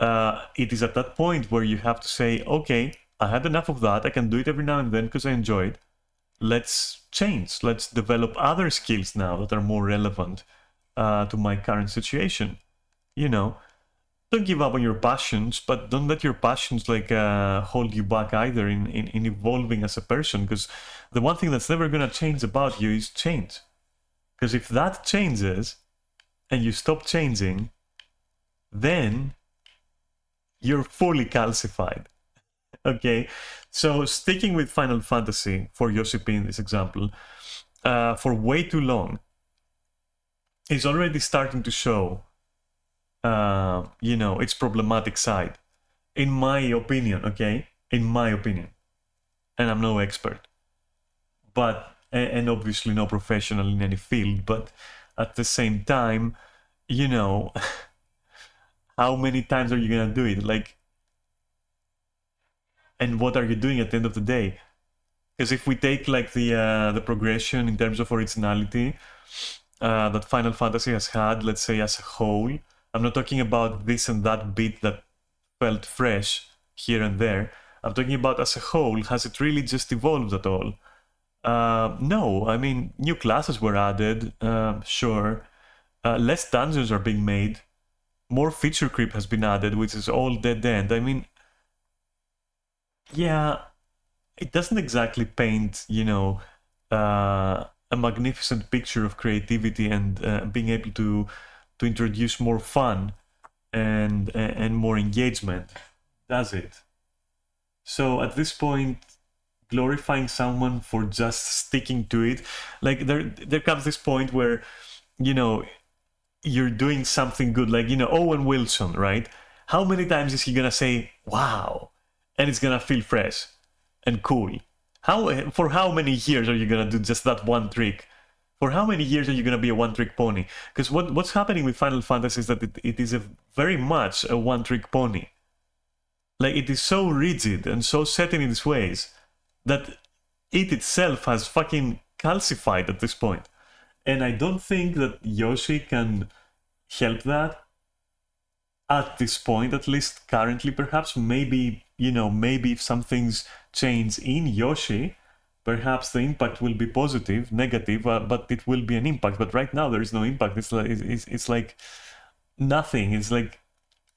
It is at that point where you have to say, okay, I had enough of that. I can do it every now and then because I enjoy it. Let's change. Let's develop other skills now that are more relevant to my current situation. You know, don't give up on your passions, but don't let your passions like hold you back either in evolving as a person. Because the one thing that's never gonna change about you is change. Because if that changes and you stop changing, then you're fully calcified. Okay, so sticking with Final Fantasy for YoshiP in this example, for way too long, is already starting to show, you know, its problematic side. In my opinion, okay? In my opinion. And I'm no expert. But, and obviously no professional in any field, but at the same time, you know, how many times are you gonna do it? Like, and what are you doing at the end of the day? Because if we take like the progression in terms of originality that Final Fantasy has had, let's say as a whole, I'm not talking about this and that bit that felt fresh here and there. I'm talking about as a whole. Has it really just evolved at all? No, I mean, new classes were added, sure. Less dungeons are being made. More feature creep has been added, which is all dead end. I mean, yeah, it doesn't exactly paint, you know, a magnificent picture of creativity and being able to introduce more fun and more engagement, does it? So at this point, glorifying someone for just sticking to it, like there comes this point where, you know, you're doing something good, like, you know, Owen Wilson, right? How many times is he gonna say wow and it's gonna feel fresh and cool? For how many years are you gonna do just that one trick? For how many years are you gonna be a one-trick pony? Because what's happening with Final Fantasy is that it is very much a one-trick pony. Like, it is so rigid and so set in its ways that it itself has fucking calcified at this point. And I don't think that Yoshi can help that at this point, at least currently. Perhaps maybe, you know, maybe if some things change in Yoshi, perhaps the impact will be positive, negative, but it will be an impact. But right now there is no impact. It's like nothing. It's like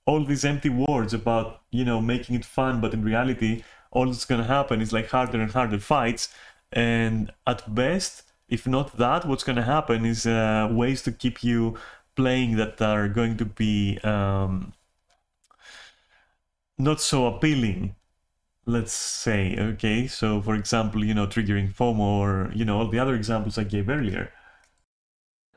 all these empty words about, you know, making it fun, but in reality all that's gonna happen is like harder and harder fights, and at best, if not that, what's gonna happen is ways to keep you playing that are going to be not so appealing, let's say. Okay, so for example, you know, triggering FOMO, or, you know, all the other examples I gave earlier.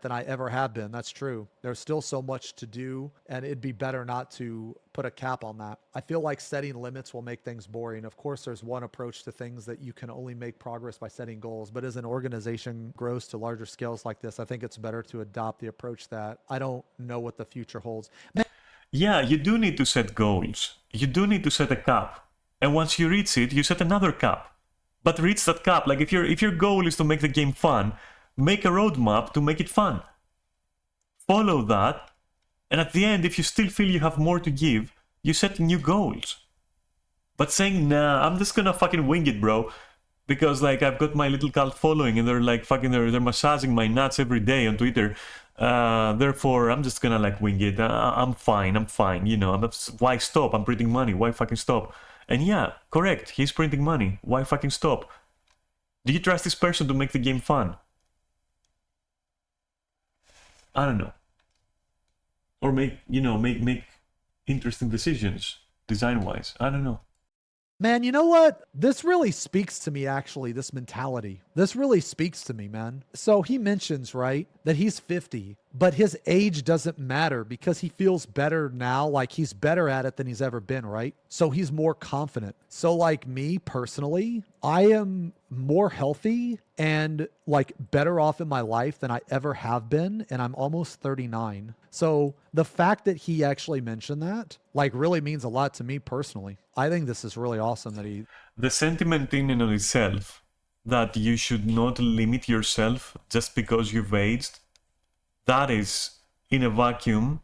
Than I ever have been. That's true. There's still so much to do, and it'd be better not to put a cap on that. I feel like setting limits will make things boring. Of course, there's one approach to things that you can only make progress by setting goals, but as an organization grows to larger scales like this, I think it's better to adopt the approach that I don't know what the future holds. Yeah, you do need to set goals. You do need to set a cap. And once you reach it, you set another cap. But reach that cap. Like, if your goal is to make the game fun, make a roadmap to make it fun. Follow that, and at the end, if you still feel you have more to give, you set new goals. But saying, nah, I'm just gonna fucking wing it, bro, because like I've got my little cult following and they're like fucking they're massaging my nuts every day on Twitter. Therefore, I'm just gonna like wing it. I'm fine. You know, why stop? I'm printing money. Why fucking stop? And yeah, correct. He's printing money. Why fucking stop? Do you trust this person to make the game fun? I don't know. or make interesting decisions design wise. I don't know. Man, you know what? This really speaks to me, actually, this mentality. This really speaks to me, man. So he mentions, right, that he's 50, but his age doesn't matter because he feels better now. Like he's better at it than he's ever been, right? So he's more confident. So, like me personally, I am more healthy and like better off in my life than I ever have been. And I'm almost 39. So the fact that he actually mentioned that like really means a lot to me personally. I think this is really awesome that he. The sentiment in and of itself that you should not limit yourself just because you've aged, that is in a vacuum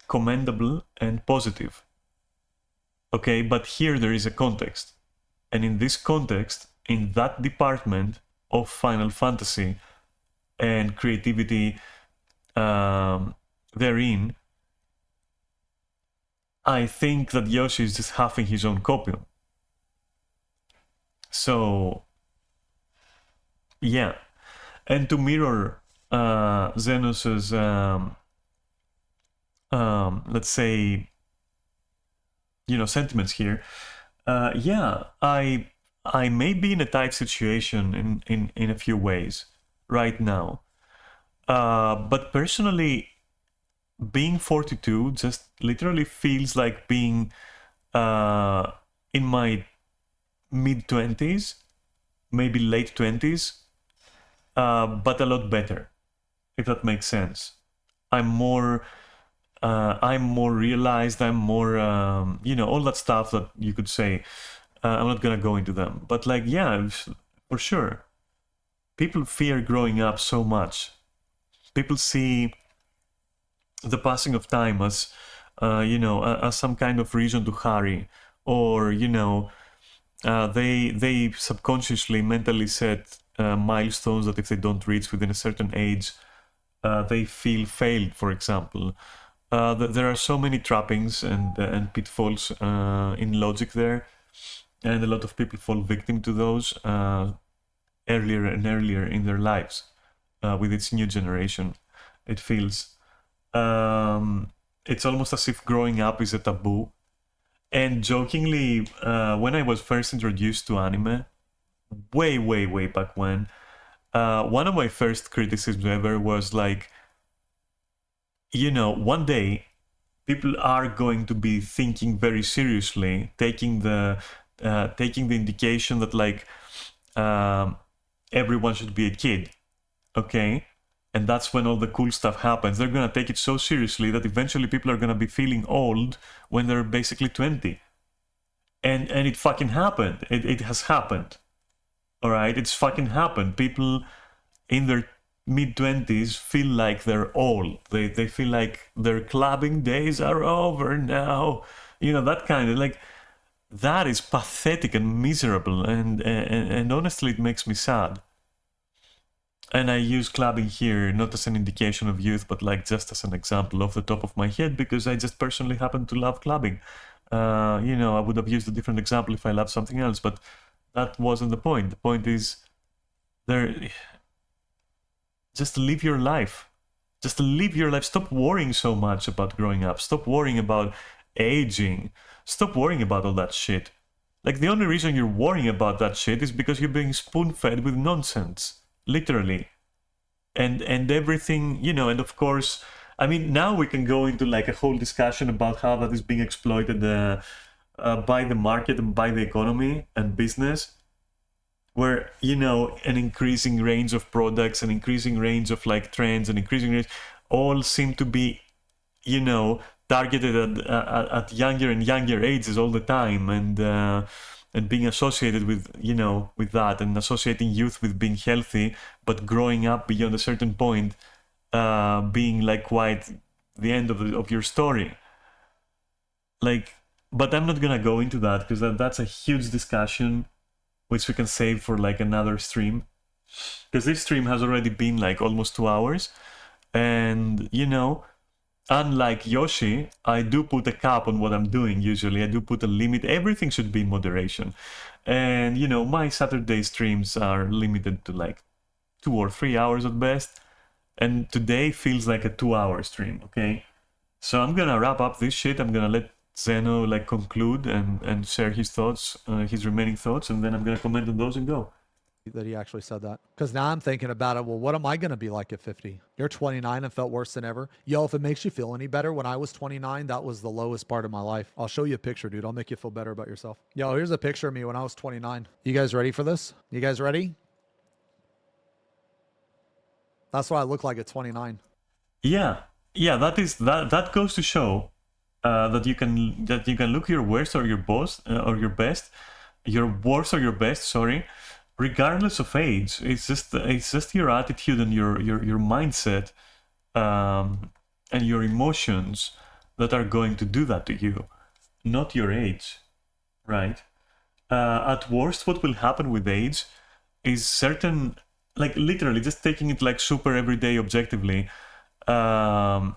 commendable and positive. Okay, but here there is a context. And in this context, in that department of Final Fantasy and creativity therein, I think that Yoshi is just having his own copy. So, yeah. And to mirror Xenos's, let's say, sentiments here, yeah, I may be in a tight situation in a few ways right now. But personally, being 42 just literally feels like being in my mid-20s, maybe late 20s, but a lot better, if that makes sense. I'm more realized, I'm more, all that stuff that you could say. I'm not gonna go into them, but like, yeah, for sure. People fear growing up so much. People see the passing of time as, as some kind of reason to hurry, or they subconsciously, mentally set milestones that if they don't reach within a certain age, they feel failed. For example, there are so many trappings and pitfalls in logic there, and a lot of people fall victim to those earlier and earlier in their lives with its new generation. It feels it's almost as if growing up is a taboo. And jokingly, when I was first introduced to anime, way back when, one of my first criticisms ever was like, one day people are going to be thinking very seriously, taking the indication that like everyone should be a kid, okay? And that's when all the cool stuff happens. They're gonna take it so seriously that eventually people are gonna be feeling old when they're basically 20. And it fucking happened. It has happened. Alright, it's fucking happened. People in their mid-20s feel like they're old. They feel like their clubbing days are over now. That kind of like, that is pathetic and miserable, and honestly it makes me sad. And I use clubbing here not as an indication of youth, but like just as an example off the top of my head, because I just personally happen to love clubbing. I would have used a different example if I loved something else, but that wasn't the point. The point is, just live your life. Just live your life. Stop worrying so much about growing up. Stop worrying about aging. Stop worrying about all that shit. Like, the only reason you're worrying about that shit is because you're being spoon-fed with nonsense. Literally. And everything, and of course, I mean, now we can go into like a whole discussion about how that is being exploited by the market and by the economy and business, where, an increasing range of products, an increasing range of like trends, an increasing range, all seem to be, targeted at younger and younger ages all the time, and being associated with, with that, and associating youth with being healthy, but growing up beyond a certain point being like quite the end of your story. Like, but I'm not gonna go into that because that's a huge discussion which we can save for like another stream, because this stream has already been like almost 2 hours, and unlike Yoshi, I do put a cap on what I'm doing. Usually I do put a limit. Everything should be in moderation, and my Saturday streams are limited to like 2 or 3 hours at best, and today feels like a 2-hour stream, okay? So I'm gonna wrap up this shit. I'm gonna let Zeno like conclude and share his thoughts, his remaining thoughts, and then I'm gonna comment on those and go. That he actually said that. Because now I'm thinking about it. Well, what am I going to be like at 50? You're 29 and felt worse than ever. Yo, if it makes you feel any better, when I was 29, that was the lowest part of my life. I'll show you a picture, dude. I'll make you feel better about yourself. Yo, here's a picture of me when I was 29. You guys ready for this? You guys ready? That's what I look like at 29. Yeah, that goes to show that you can look your worst or your best, your worst or your best. Sorry, regardless of age. It's just your attitude and your mindset and your emotions that are going to do that to you, not your age, right? At worst, what will happen with age is certain, like literally just taking it like super everyday objectively, and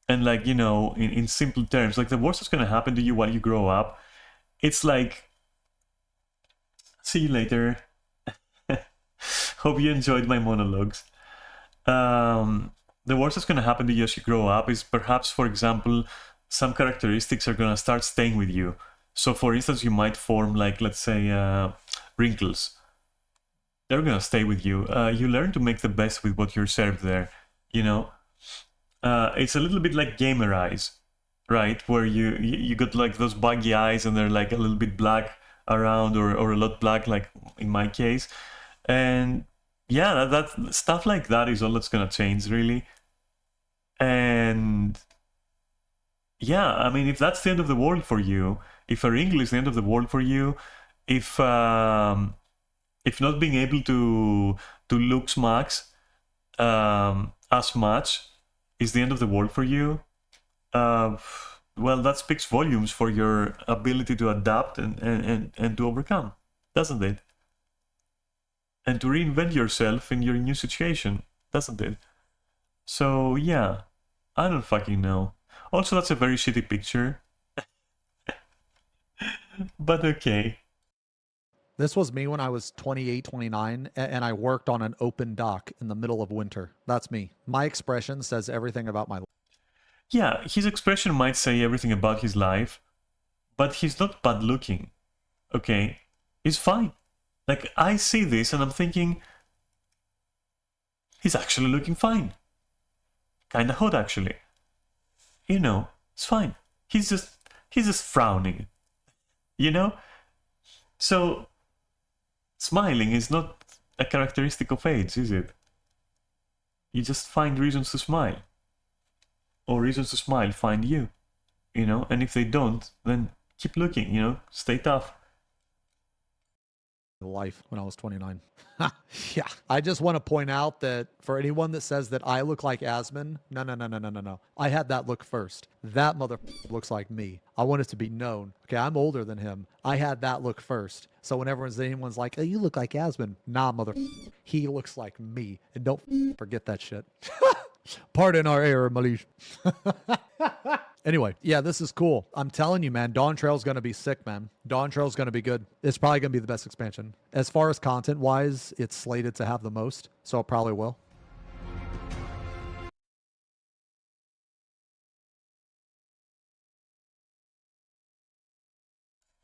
like, you know, in simple terms, like the worst that's going to happen to you while you grow up, it's like, see you later. Hope you enjoyed my monologues. The worst that's going to happen to you as you grow up is perhaps, for example, some characteristics are going to start staying with you. So for instance, you might form, like, let's say, wrinkles. They're going to stay with you. You learn to make the best with what you're served there, you know. It's a little bit like gamer eyes, right? Where you got like those buggy eyes and they're like a little bit black around, or a lot black, like in my case. And yeah, that stuff like that is all that's gonna change, really. And yeah, I mean, if that's the end of the world for you, if a wrinkle is the end of the world for you, if not being able to look smacks as much is the end of the world for you, well, that speaks volumes for your ability to adapt and to overcome, doesn't it? And to reinvent yourself in your new situation, doesn't it? So yeah, I don't fucking know. Also, that's a very shitty picture. But okay. This was me when I was 28, 29, and I worked on an open dock in the middle of winter. That's me. My expression says everything about my life. Yeah, his expression might say everything about his life, but he's not bad looking. Okay? He's fine. Like, I see this and I'm thinking, he's actually looking fine. Kinda hot, actually. You know, it's fine. He's just frowning. You know? So, smiling is not a characteristic of age, is it? You just find reasons to smile. Or reasons to smile find you. You know? And if they don't, then keep looking, you know? Stay tough. Life when I was 29. Yeah. I just want to point out that for anyone that says that I look like Asman, no. I had that look first. That mother looks like me. I want it to be known. Okay, I'm older than him. I had that look first. So whenever anyone's like, hey, you look like Asman, nah, mother, he looks like me. And don't forget that shit. Pardon our error, Malish. Anyway, yeah, this is cool. I'm telling you, man, Dawn Trail's going to be sick, man. Dawn Trail's going to be good. It's probably going to be the best expansion. As far as content-wise, it's slated to have the most, so it probably will.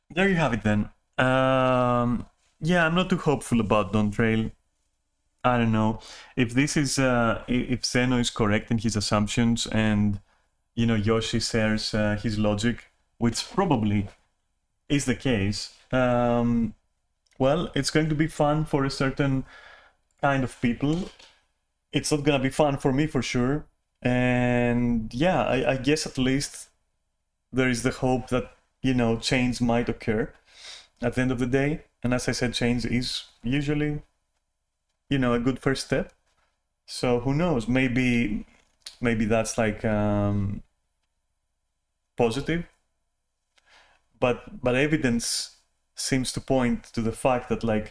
There you have it then. Yeah, I'm not too hopeful about Dawn Trail. I don't know. If this is, if Zeno is correct in his assumptions and, you know, Yoshi shares his logic, which probably is the case, well, it's going to be fun for a certain kind of people. It's not gonna be fun for me for sure. And yeah, I guess at least there is the hope that, you know, change might occur at the end of the day. And as I said, change is usually, you know, a good first step. So who knows? Maybe that's like positive. But evidence seems to point to the fact that, like,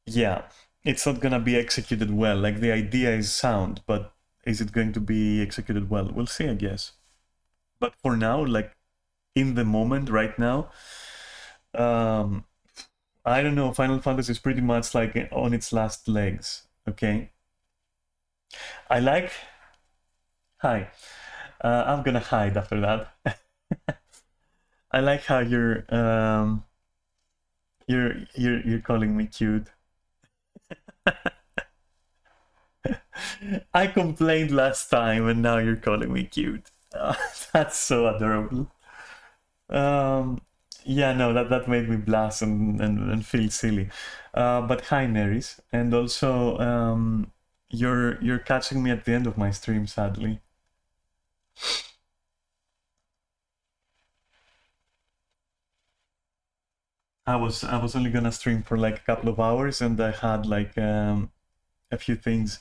yeah, it's not gonna be executed well. Like, the idea is sound, but is it going to be executed well? We'll see, I guess. But for now, like, in the moment, right now, I don't know, Final Fantasy is pretty much like on its last legs, okay? I like Hi. I'm gonna hide after that. I like how you're calling me cute. I complained last time, and now you're calling me cute. That's so adorable. Um, yeah, no, that made me blush and feel silly. But hi, Neris, and also you're catching me at the end of my stream, sadly. I was only gonna stream for like a couple of hours, and I had like a few things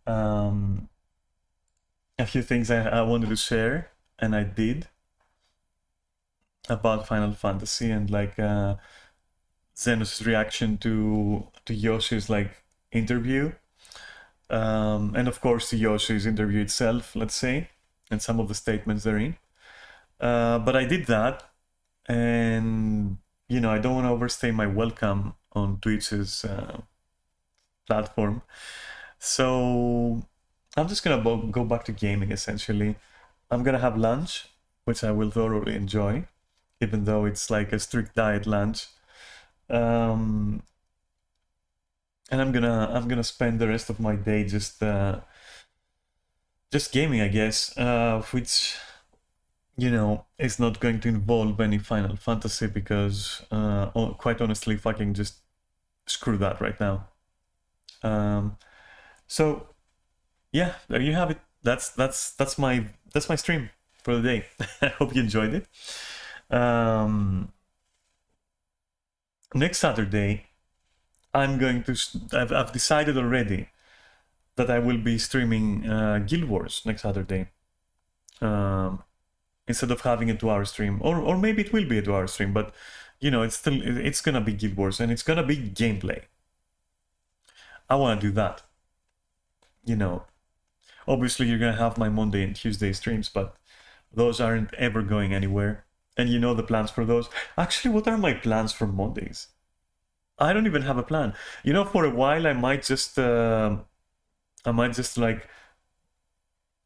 um, I wanted to share, and I did about Final Fantasy and like Zenos' reaction to Yoshi's like interview, and of course to Yoshi's interview itself, let's say, and some of the statements therein. But I did that, and I don't want to overstay my welcome on Twitch's platform. So I'm just gonna go back to gaming essentially. I'm gonna have lunch, which I will thoroughly enjoy, even though it's like a strict diet lunch. And I'm gonna spend the rest of my day just gaming, I guess, which is not going to involve any Final Fantasy because, quite honestly, fucking just screw that right now. So yeah, there you have it. That's my stream for the day. I hope you enjoyed it. Next Saturday, I've decided already that I will be streaming Guild Wars next Saturday. Instead of having a 2-hour stream, or maybe it will be a 2-hour stream, but it's gonna be Guild Wars and it's gonna be gameplay. I want to do that. Obviously you're gonna have my Monday and Tuesday streams, but those aren't ever going anywhere. And you know the plans for those. Actually, what are my plans for Mondays? I don't even have a plan. For a while I might just like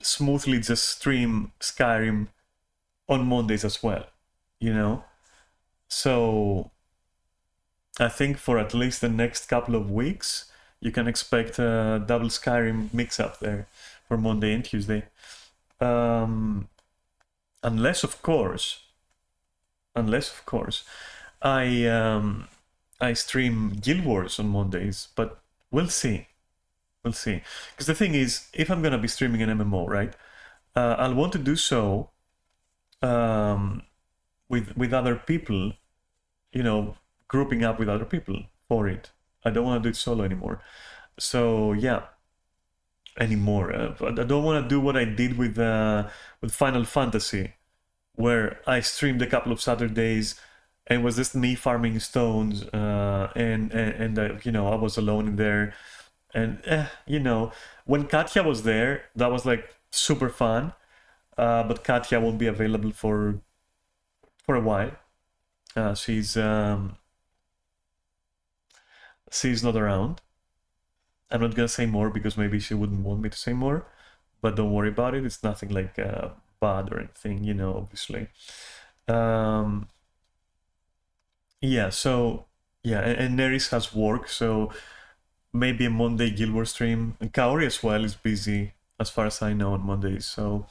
smoothly just stream Skyrim on Mondays as well. So I think for at least the next couple of weeks, you can expect a double Skyrim mix-up there for Monday and Tuesday. Unless of course, I stream Guild Wars on Mondays, but we'll see. Because the thing is, if I'm gonna be streaming an MMO, right, I'll want to do so with other people, grouping up with other people for it. I don't want to do it solo anymore. So yeah, anymore. I don't want to do what I did with Final Fantasy, where I streamed a couple of Saturdays and it was just me farming stones, and I was alone in there. And when Katya was there, that was like super fun. But Katya won't be available for a while. She's not around. I'm not gonna say more because maybe she wouldn't want me to say more, but don't worry about it. It's nothing like bad or anything, obviously. Yeah, so yeah, and Neris has work, so maybe a Monday Guild Wars stream. And Kaori as well is busy, as far as I know, on Mondays. So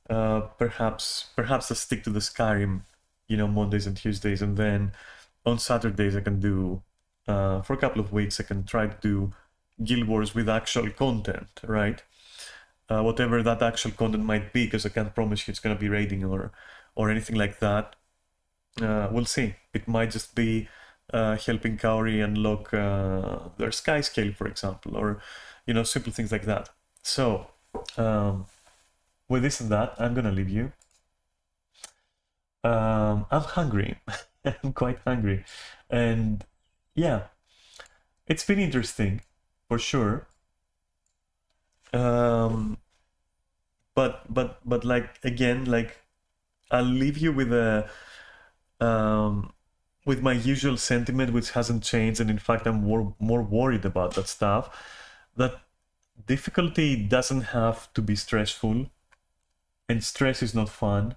perhaps I stick to the Skyrim, Mondays and Tuesdays, and then on Saturdays I can do for a couple of weeks I can try to do Guild Wars with actual content, right? Whatever that actual content might be, because I can't promise you it's gonna be raiding or anything like that. We'll see. It might just be helping Kaori unlock their sky scale, for example, or simple things like that. So with this and that, I'm gonna leave you. I'm hungry. I'm quite hungry, and yeah, it's been interesting for sure. But like again, like I'll leave you with my usual sentiment, which hasn't changed, and in fact I'm more worried about that stuff. That difficulty doesn't have to be stressful, and stress is not fun,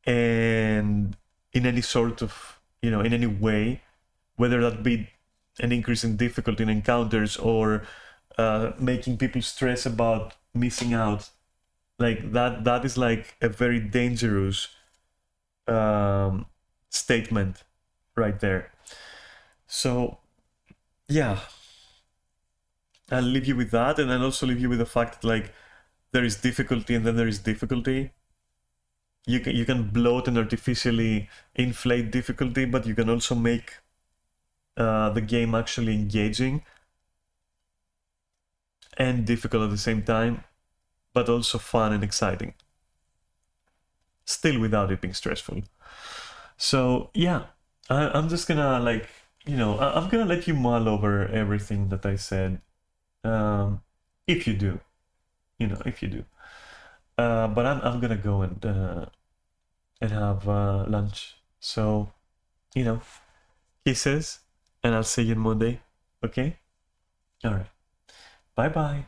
and in any sort of, in any way, whether that be an increase in difficulty in encounters or making people stress about missing out, like that is like a very dangerous statement right there. So yeah, I'll leave you with that, and I'll also leave you with the fact that, like, there is difficulty and then there is difficulty. You can bloat and artificially inflate difficulty, but you can also make the game actually engaging and difficult at the same time, but also fun and exciting, still without it being stressful. So yeah, I'm just gonna, like, I'm gonna let you mull over everything that I said, if you do, if you do. But I'm gonna go and have lunch. So, kisses, and I'll see you on Monday. Okay? All right. Bye bye.